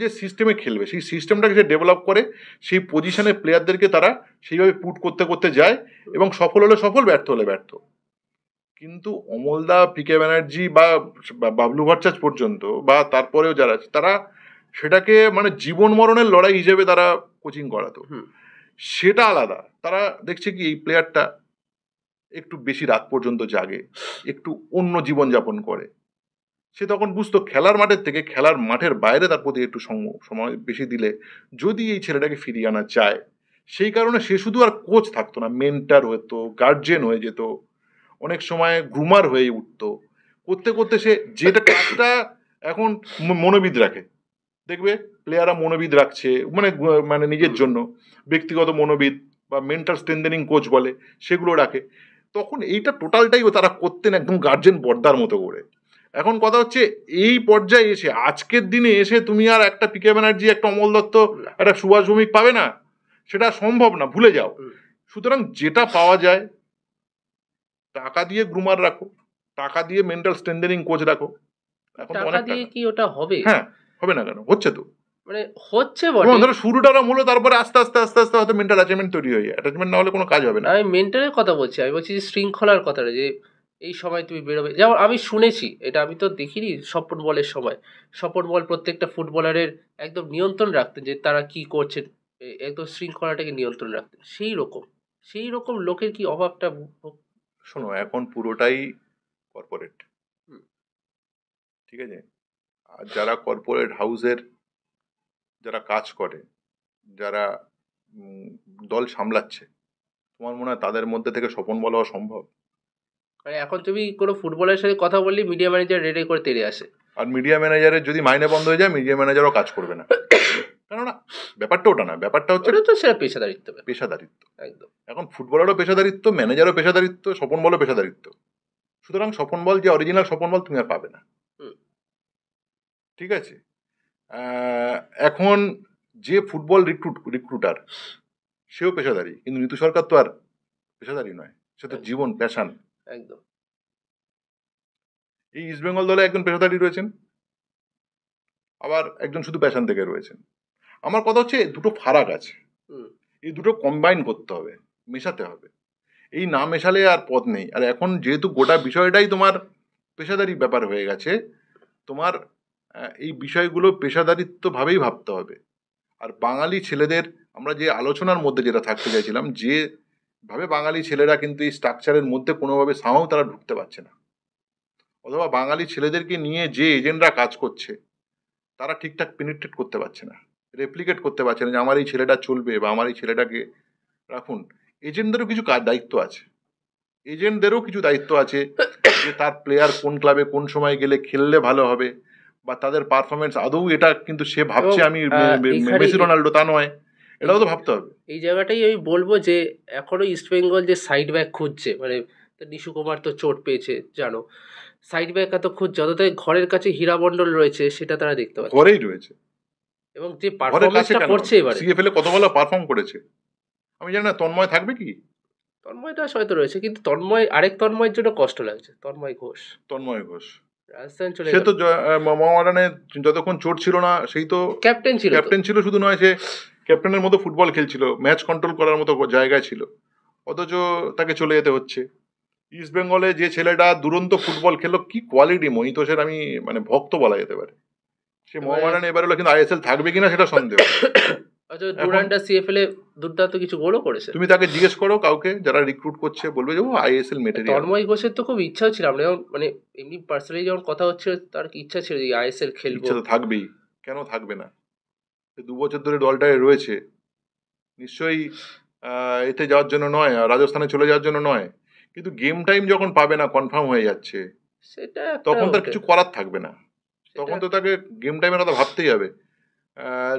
যে সিস্টেমে খেলবে সেই সিস্টেমটাকে যে ডেভেলপ করে, সেই পজিশনে প্লেয়ারদেরকে তারা সেইভাবে পুট করতে করতে যায়, এবং সফল হলে সফল, ব্যর্থ হলে ব্যর্থ। কিন্তু অমলদা, পিকে ব্যানার্জি বা বাবলু ভট্টাচার্য পর্যন্ত বা তারপরেও যারা আছে, তারা সেটাকে মানে জীবন মরণের লড়াই হিসেবে তারা কোচিং করাতো, সেটা আলাদা। তারা দেখছে কি এই প্লেয়ারটা একটু বেশি রাত পর্যন্ত জাগে, একটু অন্য জীবনযাপন করে, সে তখন বুঝতো খেলার মাঠের থেকে খেলার মাঠের বাইরে তার প্রতি একটু সময় বেশি দিলে যদি এই ছেলেটাকে ফিরিয়ে আনা যায়। সেই কারণে সে শুধু আর কোচ থাকতো না, মেন্টার হতো, গার্জিয়ান হয়ে যেত, অনেক সময় গ্রুমার হয়ে উঠতো। করতে করতে সে যেটা কাজটা এখন মনোবিদ রাখে, দেখবে প্লেয়াররা মনোবিদ রাখছে, মানে নিজের জন্য ব্যক্তিগত মনোবিদ বা মেন্টাল স্ট্রেন্থেনিং কোচ বলে, সেগুলো রাখে। তখন এইটা টোটালটাই তারা করতেন একদম গার্জেন বর্দার মতো করে। এখন কথা হচ্ছে এই পর্যায়ে এসে, আজকের দিনে এসে তুমি আর একটা পিকে ব্যানার্জি, একটা অমল দত্ত, একটা সুভাষ ভৌমিক পাবে না, সেটা সম্ভব না, ভুলে যাও। সুতরাং যেটা পাওয়া যায়, টাকা দিয়ে গ্রুমার রাখো, টাকা দিয়ে মেন্টাল স্ট্রেন্থেনিং কোচ রাখো, এখন তো টাকা অনেক দিয়ে টাকা। কি ওটা হবে? হ্যাঁ, হবে না কেন, হচ্ছে তো। মানে হচ্ছে এবং বটে। ধরো শুরুটা ওরম হলো, তারপরে আস্তে আস্তে আস্তে আস্তে হয়তো মেন্টাল অ্যাচিভমেন্ট তৈরি হয়ে যায়। অ্যাটাচমেন্ট না হলে কোনো কাজ হবে না। আমি মেন্টালের কথা বলছি, আমি বলছি যে শৃঙ্খলার কথাটা, যে এই সময় তুমি বেরোবে। যেমন আমি শুনেছি, এটা আমি তো দেখিনি স্বপন বলের সময়, স্বপন বল প্রত্যেকটা ফুটবলারের একদম নিয়ন্ত্রণ রাখতেন, যে তারা কি করছেন, একদম শৃঙ্খলাটাকে নিয়ন্ত্রণ রাখতেন। সেই রকম লোকের কি অভাবটা শোনো, এখন পুরোটাই কর্পোরেট, হুম, ঠিক আছে? আর যারা কর্পোরেট হাউসের যারা কাজ করে, যারা দল সামলাচ্ছে, তোমার মনে হয় তাদের মধ্যে থেকে স্বপন বল হওয়া সম্ভব? মানে এখন তুমি কোনো ফুটবলের সাথে কথা বললে মিডিয়া ম্যানেজার রেডি করে তেড়ে আসে। আর মিডিয়া ম্যানেজারের যদি মাইনে বন্ধ হয়ে যায়, মিডিয়া ম্যানেজারও কাজ করবে না। কেননা ব্যাপারটা ওটা না, ব্যাপারটা হচ্ছে ওটা তো সেটা পেশাদারিত্ব ব্যাপার। পেশাদারিত্ব। একদম। এখন ফুটবলারও পেশাদারিত্ব, ম্যানেজারও পেশাদারিত্ব, স্বপন বলও পেশাদারিত্ব। সুতরাং স্বপন বল যে অরিজিনাল স্বপন বল তুমি আর পাবে না, হুম, ঠিক আছে? এখন যে ফুটবল রিক্রুটার সেও পেশাদারি, কিন্তু ঋতু সরকার তো আর পেশাদারি নয়, সে তো জীবন, প্যাশান। একদম। এই ইস্টবেঙ্গল দলে একজন পেশাদারি রয়েছেন, আবার একজন শুধু প্যাশান থেকে রয়েছেন। আমার কথা হচ্ছে দুটো ফারাক আছে, হুম, এই দুটো কম্বাইন করতে হবে, মেশাতে হবে। এই না মেশালে আর পথ নেই। আর এখন যেহেতু গোটা বিষয়টাই তোমার পেশাদারি ব্যাপার হয়ে গেছে, তোমার এই বিষয়গুলো পেশাদারিত্বভাবেই ভাবতে হবে। আর বাঙালি ছেলেদের, আমরা যে আলোচনার মধ্যে যেটা থাকতে চাইছিলাম, যে ভাবে বাঙালি ছেলেরা কিন্তু এই স্ট্রাকচারের মধ্যে কোনোভাবে সামাও তারা ঢুকতে পারছে না, অথবা বাঙালি ছেলেদেরকে নিয়ে যে এজেন্টরা কাজ করছে তারা ঠিকঠাক পেনিট্রেট করতে পারছে না, রেপ্লিকেট করতে পারছে না যে আমার এই ছেলেটা চলবে বা আমার এই ছেলেটাকে রাখুন। এজেন্টদেরও কিছু দায়িত্ব আছে, এজেন্টদেরও কিছু দায়িত্ব আছে যে তার প্লেয়ার কোন ক্লাবে কোন সময় গেলে খেললে ভালো হবে, বা তাদের পারফরমেন্স আদৌ এটা কিন্তু সে ভাবছে এবং আমি এখানে মেসি রোনাল্ডো তা নয়, এটাও তো ভাবতে হবে। এই জায়গাটাই আমি বলবো যে এখনো ইস্টবেঙ্গল যে সাইড ব্যাক খুঁজছে, মানে নিশু কুমার তো চোট পেয়েছে জানো, সাইড ব্যাক এত খুঁজছে, অতটাই ঘরের কাছে হীরা মণ্ডল রয়েছে সেটা তারা দেখতে পাচ্ছে। ঘরেই রয়েছে, এবং যে ঘরের কাছে পারফরমেন্সটা কেন, করছে এবারে, সিএফএল এ কত ভালো পারফর্ম করেছে। আমি জানি না তন্ময় থাকবে কি। তন্ময় দাস হয়তো রয়েছে, কিন্তু তন্ময়, আরেক তন্ময়ের জন্য কষ্ট লাগছে, তন্ময় ঘোষ তন্ময় ঘোষ রাজস্থান চলে সে গেল। তো মোহামেডানে যতক্ষণ চোট ছিল না সেই তো ক্যাপ্টেন ছিল তো। ক্যাপ্টেন ছিল, শুধু নয় সে ক্যাপ্টেনের মতো ফুটবল খেলছিল, ম্যাচ কন্ট্রোল করার মতো জায়গায় ছিল, অথচ তাকে চলে যেতে হচ্ছে। ইস্ট বেঙ্গলে যে ছেলেটা দুরন্ত ফুটবল খেলো, কি কোয়ালিটি মহিতোষের, আমি মানে ভক্ত বলা যেতে পারে। সে এবারে মোহামেডানে এবার হলো, কিন্তু আইএসএল থাকবে কিনা সেটা সন্দেহ। আচ্ছা, এখন ডুরান্ডা সিএফএল এ দুর্দান্ত কিছু গোলও করেছে। তুমি তাকে জিজ্ঞেস করো কাউকে যারা রিক্রুট করছে, বলবে যে ও আইএসএল মেটেরিয়াল। তন্ময় ঘোষের তো খুব ইচ্ছাও ছিল, আমরা যখন মানে এমনি পার্সোনালি যখন কথা হচ্ছিল, তার কি ইচ্ছা ছিল যে আইএসএল খেলবো। ইচ্ছা তো থাকবেই, কেন থাকবে না? 2 বছর ধরে দলটায় রয়েছে, নিশ্চয়ই এতে যাওয়ার জন্য নয়, রাজস্থানে চলে যাওয়ার জন্য নয়, কিন্তু গেম টাইম যখন পাবে না, কনফার্ম হয়ে যাচ্ছে, সেটা একটা তখন তার বটে। কিছু করার থাকবে না, সেটা তখন তো তাকে গেম টাইমের কথা ভাবতেই হবে।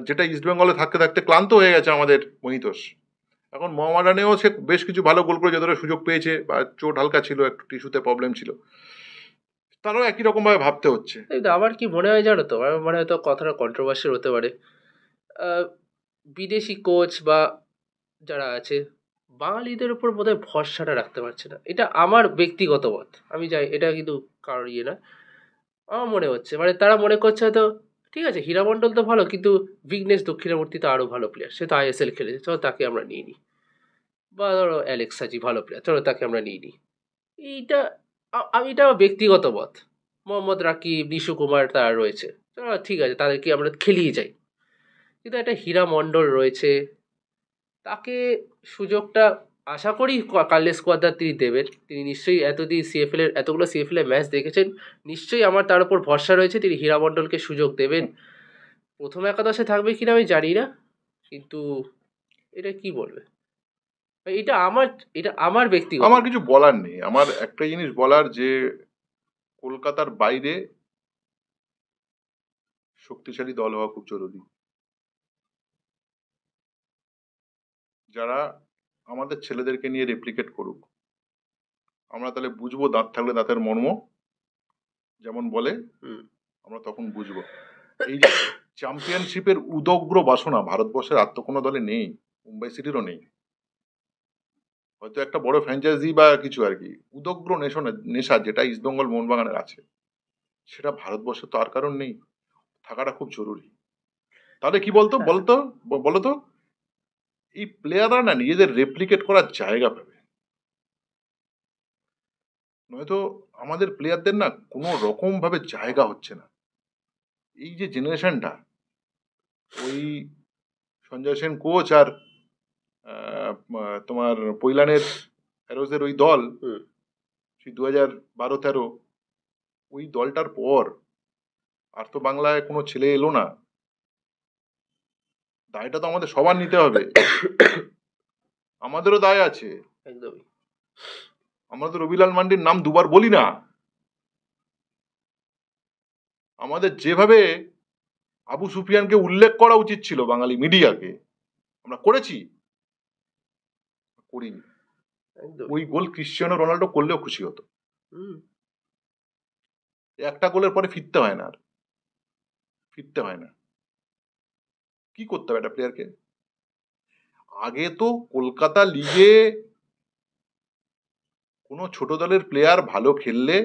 যেটা ইস্টবেঙ্গলে থাকতে থাকতে ক্লান্ত হয়ে গেছে আমাদের মহিতোষ। এখন মোহামেডানেও সে বেশ কিছু ভালো গোল করে যতটা সুযোগ পেয়েছে, বা চোট হালকা ছিল, একটু টিস্যুতে প্রবলেম ছিল, তারও একই রকম ভাবে ভাবতে হচ্ছে। কিন্তু আমার কি মনে হয় জানো তো, আমার মনে হয় তো কথাটা কন্ট্রোভার্সিয়াল হতে পারে, আহ, বিদেশি কোচ বা যারা আছে বাঙালিদের উপর বোধহয় ভরসাটা রাখতে পারছে না। এটা আমার ব্যক্তিগত মত, আমি যাই, এটা কিন্তু কারোর ইয়ে না। আমার মনে হচ্ছে মানে তারা মনে করছে হয়তো, ঠিক আছে হীরামণ্ডল তো ভালো, কিন্তু বিঘ্নেশ দক্ষিণামূর্তি তো আরো ভালো প্লেয়ার, সে তো আইএসএল খেলেছে, চলো তাকে আমরা নিয়ে নিই। বা ধরো অ্যালেক্স সাজি ভালো প্লেয়ার, চলো তাকে আমরা নিয়ে নিই। এইটা আমি, এটা আমার ব্যক্তিগত মত। মোহাম্মদ রাকিব, নিশু কুমার তারা রয়েছে, চলো ঠিক আছে তাদেরকে আমরা খেলিয়ে যাই। কিন্তু একটা হীরা মণ্ডল রয়েছে, তাকে সুযোগটা আশা করি কার্লেস কোয়াদ্রার তিনি দেবেন। তিনি নিশ্চয়ই এতদিন সিএফএল এর এতগুলো সিএফএল এর ম্যাচ দেখেছেন, নিশ্চয়ই আমার তার উপর ভরসা রয়েছে তিনি হীরা মণ্ডলকে সুযোগ দেবেন। প্রথম একাদশে থাকবে কিনা আমি জানি না, কিন্তু এটা কি বলবে, এটা আমার, এটা আমার ব্যক্তিগত। আমার কিছু বলার নেই, আমার একটা জিনিস বলার, যে কলকাতার বাইরে শক্তিশালী দল হওয়া খুব জরুরি, যারা আমাদের ছেলেদেরকে নিয়ে রেপ্লিকেট করুক। আমরা তাহলে বুঝবো, দাঁত থাকলে দাঁতের মর্ম যেমন বলে, হুম। আমরা তখন বুঝবো। এই যে চ্যাম্পিয়নশিপের উদগ্র বাসনা ভারতবর্ষের আর তো কোনো দলে নেই, মুম্বাই সিটিরও নেই। হয়তো একটা বড় ফ্র্যাঞ্চাইজি বা কিছু আর কি, উদগ্র নেশা যেটা ইস্টবেঙ্গল মোহনবাগানের আছে, সেটা ভারতবর্ষে তো আর কারণ নেই, থাকাটা খুব জরুরি। তাহলে কি বলতো বলতো বলতো এই প্লেয়াররা না নিজেদের রেপ্লিকেট করার জায়গা পাবে, নয়তো আমাদের প্লেয়ারদের না কোনো রকম ভাবে জায়গা হচ্ছে না। এই যে জেনারেশনটা, ওই সঞ্জয় সেন কোচ আর তোমার পৈলানের অ্যারোজের ওই দল, সেই 2012-13 ওই দলটার পর আর তো বাংলায় কোনো ছেলে এলো না। দায়টা তো আমাদের সবার নিতে হবে, আমাদেরও দায় আছে। একদমই। আমরা তো রবিলাল মান্ডির নাম দুবার বলি না। আমাদের যেভাবে আবু সুফিয়ানকে উল্লেখ করা উচিত ছিল বাঙালি মিডিয়াকে, আমরা করেছি? করিনি। ওই গোল ক্রিশ্চিয়ানো রোনাল্ডো করলেও খুশি হতো। একটা গোলের পরে ফিরতে হয় না, আর ফিরতে হয় না। কি করতে হবে একটা প্লেয়ারকে? আগে তো কলকাতা লিগে কোনো ছোট দলের প্লেয়ার ভালো খেললে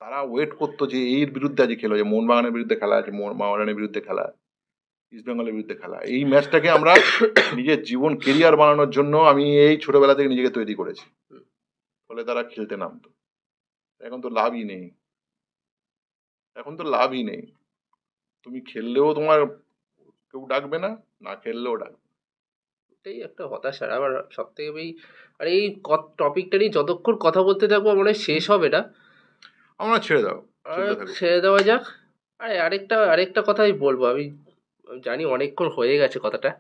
তারা ওয়েট করতো যে এর বিরুদ্ধে আজ খেলো, যে মোহনবাগানের বিরুদ্ধে খেলা আছে, মোহনবাগানের বিরুদ্ধে খেলা, ইস্টবেঙ্গলের বিরুদ্ধে খেলা। এই ম্যাচটাকে আমরা নিজের জীবন কেরিয়ার বানানোর জন্য আমি এই ছোটবেলা থেকে নিজেকে তৈরি করেছি, ফলে তারা খেলতে নামতো। এখন তো লাভই নেই, এখন তো লাভই নেই। তুমি খেললেও তোমার কেউ ডাকবে না, না খেললেও ডাকবে। এটাই একটা হতাশার। আবার সব থেকে আর এই টপিকটা নিয়ে যতক্ষণ কথা বলতে থাকবো মনে হয় শেষ হবে না। আমরা ছেড়ে দাও, ছেড়ে দেওয়া যাক। আরেকটা কথা আমি বলবো, আমি জানি অনেকক্ষণ হয়ে গেছে কথাটা।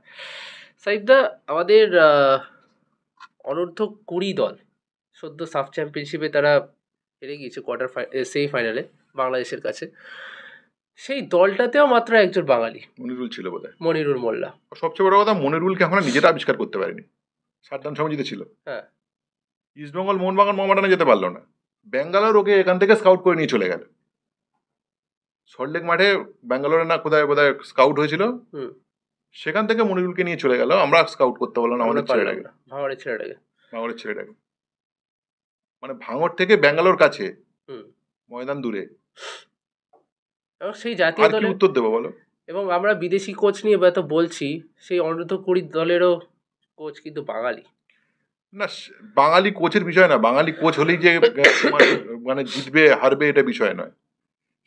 সাইদা, আমাদের অনূর্ধ্ব 20 দল সদ্য সাফ চ্যাম্পিয়নশিপে তারা হেরে গিয়েছে সেমিফাইনালে বাংলাদেশের কাছে। সেই দলটাতেও মাত্র একজন বাঙালি, মনিরুল ছিল বোধহয়, মনিরুল মোল্লা। সবচেয়ে বড় কথা, মনিরুলকে আমরা নিজেরা আবিষ্কার করতে পারিনি। সাদ্দাম সময় জিতেছিল, হ্যাঁ, ইস্টবেঙ্গল মোহনবাগান মোহামেডানে যেতে পারলো না, ব্যাঙ্গালোর ওকে এখান থেকে স্কাউট করে নিয়ে চলে গেল। সল্টলেক মাঠে ব্যাঙ্গালোরে না কোথায় কোথায় স্কাউট হয়েছিল, সেখান থেকে মনিরুলকে নিয়ে চলে গেল। আমরা স্কাউট করতে পারলাম না আমাদের ছেলেটাকে, ভাঙড়ের ছেলেটাকে। মানে ভাঙড় থেকে ব্যাঙ্গালোর কাছে, ময়দান দূরে। এবং সেই জাতীয় দলে উত্তর দেবো বলো? এবং আমরা বিদেশি কোচ নিয়ে তো বলছি, সেই অনূর্ধ্ব 20 দলেরও কোচ কিন্তু বাঙালি। না, বাঙালি কোচের বিষয় না, বাঙালি কোচ হলেই যে মানে জিতবে হারবে এটা বিষয় নয়।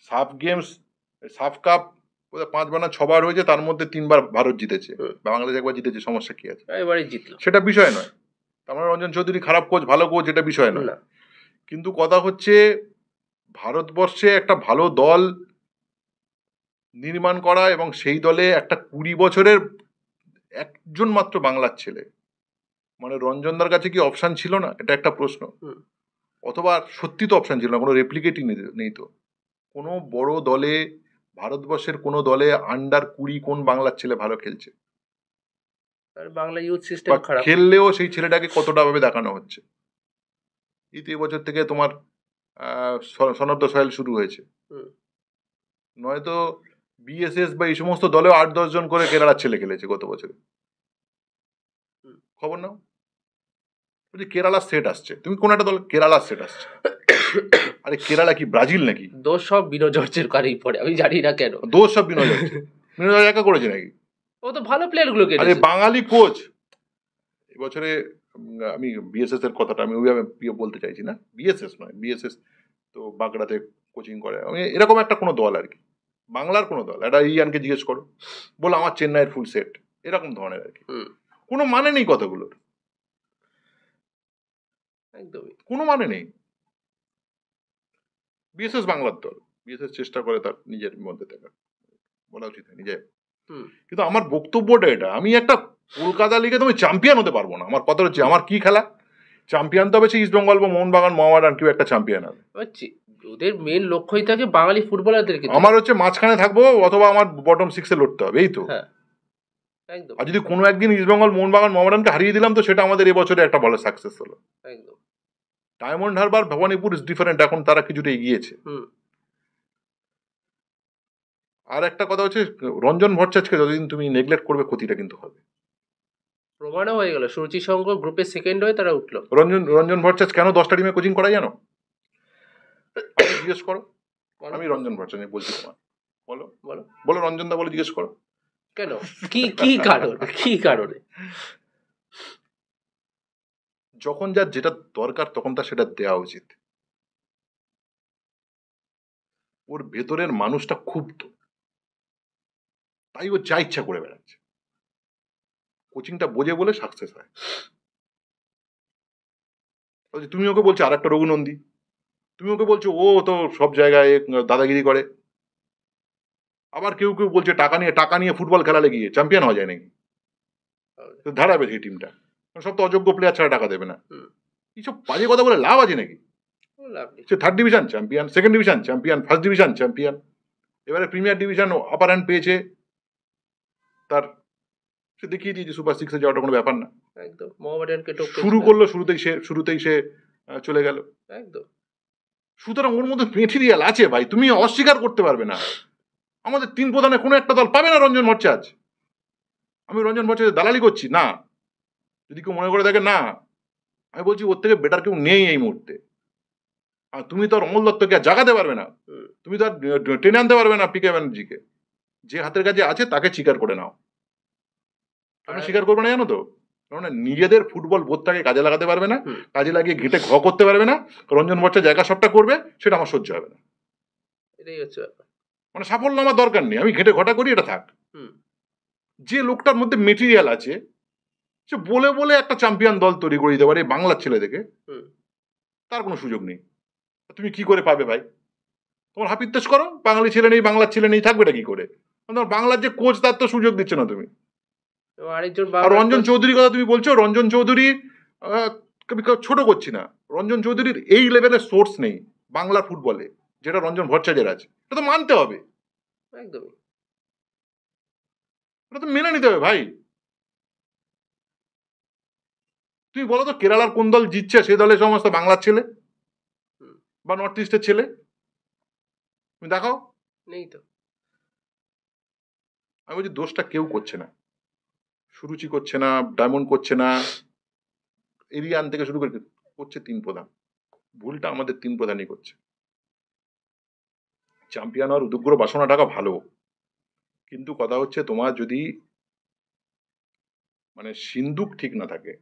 সাফ গেমস, সাফ কাপ 5 বার না 6 বার হয়েছে, তার মধ্যে 3 বার ভারত জিতেছে, বাংলাদেশ একবার জিতেছে, সমস্যা কি আছে? এবারে জিতলো, সেটা বিষয় নয়। আমার রঞ্জন চৌধুরী খারাপ কোচ ভালো কোচ এটা বিষয় নয়, কিন্তু কথা হচ্ছে ভারতবর্ষে একটা ভালো দল নির্মাণ করা, এবং সেই দলে একটা 20 বছরের একজন মাত্র বাংলার ছেলে, মানে রঞ্জনদার কাছে কি অপশান ছিল না? এটা একটা প্রশ্ন। অথবা সত্যি তো অপশান ছিল না, কোনো রেপ্লিকেটই নেই তো কোনো বড় দলে। ভারতবর্ষের কোনো দলে আন্ডার 20 কোন বাংলার ছেলে ভালো খেলছে? বাংলা ইউথ সিস্টেম খারাপ, খেললেও সেই ছেলেটাকে কতটা ভাবে দেখানো হচ্ছে। এই তো এবছর থেকে তোমার সনদ্দ সহেল শুরু হয়েছে, নয়তো বিএসএস বা এই সমস্ত দলেও 8-10 জন করে কেরালার ছেলে খেলেছে গত বছরে। খবর নাও, বলছি কেরালা সেট আসছে, তুমি কোন একটা দল কেরালা সেট আসছে। আরে কেরালা কি ব্রাজিল নাকি? দোষ সব বিনোদ জর্জের কারেই পড়ে, আমি জানি না কেন দোষ সব বিনোদ জর্জের। বিনোদ জর্জ একা করেছে নাকি? ও তো ভালো প্লেয়ার গুলোকে। আরে বাঙালি কোচ এবছরে, আমি বিএসএস এর কথাটা আমি ওইভাবে বলতে চাইছি না, বিএসএস নয়, বিএসএস তো বাঁকড়াতে কোচিং করে, আমি এরকম একটা কোনো দল আর কি, বাংলার কোনো দল, একটা ইয়ানকে জিজ্ঞেস করো, বল আমার চেন্নাইয়ের ফুল সেট, এরকম ধরনের আর কি। কোনো মানে নেই কথাগুলোর, একদমই কোনো মানে নেই। বিএসএস বাংলার দল, বিএসএস চেষ্টা করে তার নিজের মধ্যে থাকা, বলা উচিত নিজে। কিন্তু আমার বক্তব্যটা এটা, আমি একটা কলকাতা লিগে তুমি চ্যাম্পিয়ন হতে পারবো না। আমার কথা হচ্ছে আমার কি খেলা, চ্যাম্পিয়ন তো হবে ইস্টবেঙ্গল বা মোহনবাগান মোহামেডান, কেউ একটা চ্যাম্পিয়ন হবে। ওদের মেন লক্ষ্যই থাকে বাঙালি ফুটবলারদেরকে, আমার হচ্ছে মাঝখানে থাকবো অথবা আমার বটম 6-এ লড়তে হবে, এই তো। আর যদি কোনো একদিন ইস্টবেঙ্গল মোহনবাগান মোহামেডানকে হারিয়ে দিলাম, তো সেটা আমাদের এবছরে একটা ভালো সাকসেস হলো। একদম। ডায়মন্ড হারবার ভবানীপুর ইজ ডিফারেন্ট, এখন তারা কিছুটা এগিয়েছে। আর একটা কথা হচ্ছে রঞ্জন ভট্টাচার্যকে যতদিন তুমি নেগলেক্ট করবে ক্ষতিটা কিন্তু হবে। প্রমাণও হয়ে গেল, সুরুচি সংঘ গ্রুপে সেকেন্ড হয়ে তারা উঠলো। রঞ্জন ভট্টাচার্য কেন 10টা টিমে কোচিং করায় জানো? জিজ্ঞেস করো। আমি রঞ্জন ভট্টাচার্য বলছি তোমার, বলো বলো বলো রঞ্জন দা বলে জিজ্ঞেস করো কেন, কি কারণ, কি কারণে? যখন যার যেটা দরকার তখন তার সেটা দেওয়া উচিত। ওর ভেতরের মানুষটা ক্ষুব্ধ, তাই ও যা ইচ্ছা করে বেড়াচ্ছে। কোচিংটা বোঝে বলে সাকসেস হয়। তুমি ওকে বলছো আর একটা রঘুনন্দী, তুমি ওকে বলছো ও তো সব জায়গায় দাদাগিরি করে। আবার কেউ কেউ বলছে টাকা নিয়ে ফুটবল খেলালে গিয়ে চ্যাম্পিয়ন হওয়া যায় নাকি? দাঁড়াবে সেই টিমটা, সব তো অযোগ্য প্লেয়ার ছাড়া টাকা দেবে না। এইসব বাজে কথা বলে লাভ আছে নাকি? সে 3rd division champion, 2nd division champion, 1st division champion, এবারে প্রিমিয়ার ডিভিশন আপার হ্যান্ড পেয়েছে, তার সে দেখিয়ে দিয়েছে সুপার 6-এ যাওয়াটা কোনো ব্যাপার না। একদম মোহামেডানকে শুরু করলো, শুরুতেই সে চলে গেল। একদম। সুতরাং ওর মধ্যে মেটেরিয়াল আছে ভাই, তুমি অস্বীকার করতে পারবে না। আমাদের 3 প্রধানে কোনো একটা দল পাবে না রঞ্জন ভট্টাচার্য। আমি রঞ্জন ভট্টাচার্য দালালি করছি না, যদি কেউ মনে করে দেখে না, আমি বলছি ওর থেকে বেটার কেউ নেই এই মুহূর্তে। আর তুমি তো আর অমল দত্তকে আর জাগাতে পারবে না, তুমি তো আর টেনে আনতে পারবে না পিকে ব্যানার্জিকে। যে হাতের কাছে আছে তাকে স্বীকার করে নাও। আমি স্বীকার করবো না জানো তো, কারণ নিজেদের ফুটবল বোধটাকে কাজে লাগাতে পারবে না, কাজে লাগিয়ে ঘেটে ঘ করতে পারবে না। রঞ্জন ভট্টাচার্য জায়গা সবটা করবে, সেটা আমার সহ্য হবে না। এটাই হচ্ছে মানে সাফল্য আমার দরকার নেই, আমি ঘেটে ঘটা করি, এটা থাক। যে লোকটার মধ্যে মেটেরিয়াল আছে সে বলে বলে একটা চ্যাম্পিয়ন দল তৈরি করে দিতে পারে বাংলার ছেলে থেকে, তার কোনো সুযোগ নেই। তুমি কি করে পাবে ভাই? তোমার হাপিত্তেশ করো, বাঙালি ছেলে নেই, বাংলার ছেলে নেই, থাকবেটা কি করে? তোমার বাংলার যে কোচ তার তো সুযোগ দিচ্ছে না তুমি। আর রঞ্জন চৌধুরীর কথা তুমি বলছো, রঞ্জন চৌধুরী ছোট করছি না, রঞ্জন চৌধুরীর এই লেভেলের সোর্স নেই বাংলার ফুটবলে যেটা রঞ্জন ভট্টাচার্যের আছে। এটা তো মানতে হবে, একদম এটা তো মেনে নিতে হবে ভাই। তুমি বলো তো কেরালার কোন দল জিতছে? সে দলের সমস্ত বাংলার ছেলে বা নর্থ ইস্টের ছেলে, তুমি দেখাও। নেই তো। আমি বলছি দোষটা কেউ করছে না, সুরুচি করছে না, ডায়মন্ড করছে না, এরিয়ান থেকে শুরু করে করছে 3 প্রধান। ভুলটা আমাদের 3 প্রধানই করছে। চ্যাম্পিয়ন হওয়ার উদগ্র বাসনা টাকা ভালো, কিন্তু কথা হচ্ছে তোমার যদি মানে সিন্দুক ঠিক না থাকে,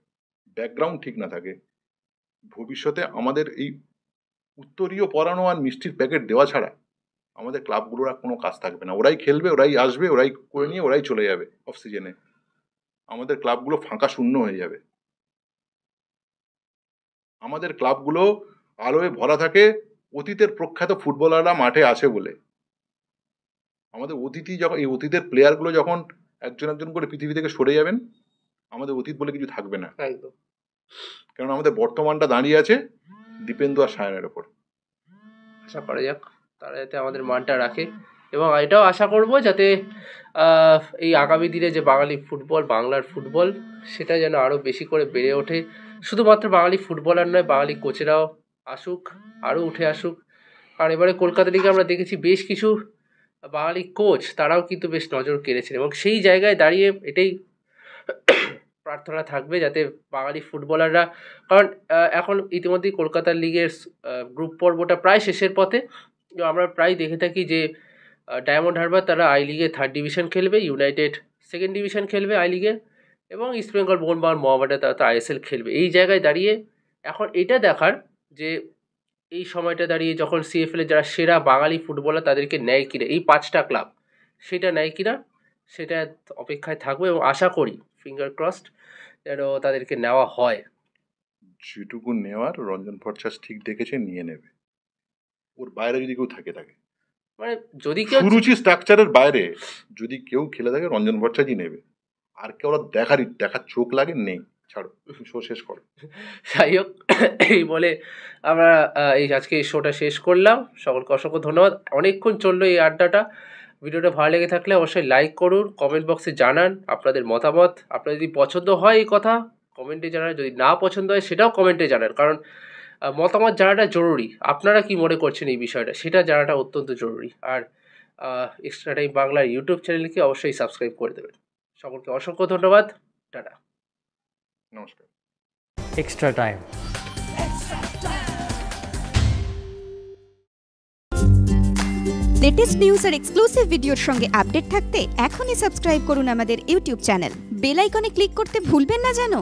ব্যাকগ্রাউন্ড ঠিক না থাকে, ভবিষ্যতে আমাদের এই উত্তরীয় পরানো আর মিষ্টির প্যাকেট দেওয়া ছাড়া আমাদের ক্লাবগুলোর আর কোনো কাজ থাকবে না। ওরাই খেলবে, ওরাই আসবে, ওরাই করে নিয়ে ওরাই চলে যাবে অফ সিজনে। আমাদের ক্লাবগুলো ফাঁকা শূন্য হয়ে যাবে। আমাদের ক্লাবগুলো আলোয় ভরা থাকে অতীতের প্রখ্যাত ফুটবলাররা মাঠে আসে বলে। আমাদের অতীতই যখন, এই অতীতের প্লেয়ারগুলো যখন একজন একজন করে পৃথিবী থেকে সরে যাবেন, আমাদের অতীত বলে কিছু থাকবে না। একদম। কারণ আমাদের বর্তমানটা দাঁড়িয়ে আছে দীপেন্দু আর সায়নের ওপর। আশা করা যাক তারা যাতে আমাদের মানটা রাখে, এবং এটাও আশা করব যাতে এই আগামী দিনে যে বাঙালি ফুটবল, বাংলার ফুটবল, সেটা যেন আরও বেশি করে বেড়ে ওঠে। শুধুমাত্র বাঙালি ফুটবলার নয়, বাঙালি কোচেরাও আসুক, আরও উঠে আসুক। আর এবারে কলকাতা লিগে আমরা দেখেছি বেশ কিছু বাঙালি কোচ, তারাও কিন্তু বেশ নজর কেড়েছেন, এবং সেই জায়গায় দাঁড়িয়ে এটাই প্রার্থনা থাকবে যাতে বাঙালি ফুটবলাররা, কারণ এখন ইতিমধ্যেই কলকাতার লিগের গ্রুপ পর্বটা প্রায় শেষের পথে। আমরা প্রায় দেখে থাকি যে ডায়মন্ড হারবার তারা আই লিগে 3rd ডিভিশন খেলবে, ইউনাইটেড 2nd ডিভিশন খেলবে আই লিগে, এবং ইস্ট বেঙ্গল মোহনবাগান মোহামেডান তারা তো আইএসএল খেলবে। এই জায়গায় দাঁড়িয়ে এখন এটা দেখার যে এই সময়টা দাঁড়িয়ে যখন সিএফএল এর যারা সেরা বাঙালি ফুটবলার তাদেরকে নেয় কিনা, এই 5টা ক্লাব সেটা নেয় কিনা, সেটা অপেক্ষায় থাকবো, এবং আশা করি ফিঙ্গার ক্রসড যেন তাদেরকে নেওয়া হয়। যেটুকু নেওয়ার রঞ্জন ভট্টাচার্য ঠিক দেখেছে, নিয়ে নেবে। ওর বাইরে যদি কেউ থাকে মানে যদি কেউ সুরুচি স্ট্রাকচারের বাইরে যদি কেউ খেলে থাকে, রঞ্জন ভট্টাচার্যই নেবে। আর কেউ ওরা দেখার চোখ লাগে নেই, ছাড়ো, শো শেষ করো। যাই হোক, এই বলে আমরা এই আজকে এই শোটা শেষ করলাম। সকলকে অসংখ্য ধন্যবাদ। অনেকক্ষণ চললো এই আড্ডাটা। ভিডিওটা ভালো লেগে থাকলে অবশ্যই লাইক করুন, কমেন্ট বক্সে জানান আপনাদের মতামত। আপনার যদি পছন্দ হয় এই কথা কমেন্টে জানান, যদি না পছন্দ হয় সেটাও কমেন্টে জানান, কারণ মতামত জানাটা জরুরি। আপনারা কি মনে করছেন এই বিষয়টা, সেটা জানাটা অত্যন্ত জরুরি। আর এক্সট্রা টাইম বাংলার ইউটিউব চ্যানেলকে অবশ্যই সাবস্ক্রাইব করে দেবেন। সকলকে অসংখ্য ধন্যবাদ। টাটা। নমস্কার। extra time. লেটেস্ট নিউজ আর এক্সক্লুসিভ ভিডিওর সঙ্গে আপডেট থাকতে এখনই সাবস্ক্রাইব করুন আমাদের ইউটিউব চ্যানেল। বেল আইকনে ক্লিক করতে ভুলবেন না যেন।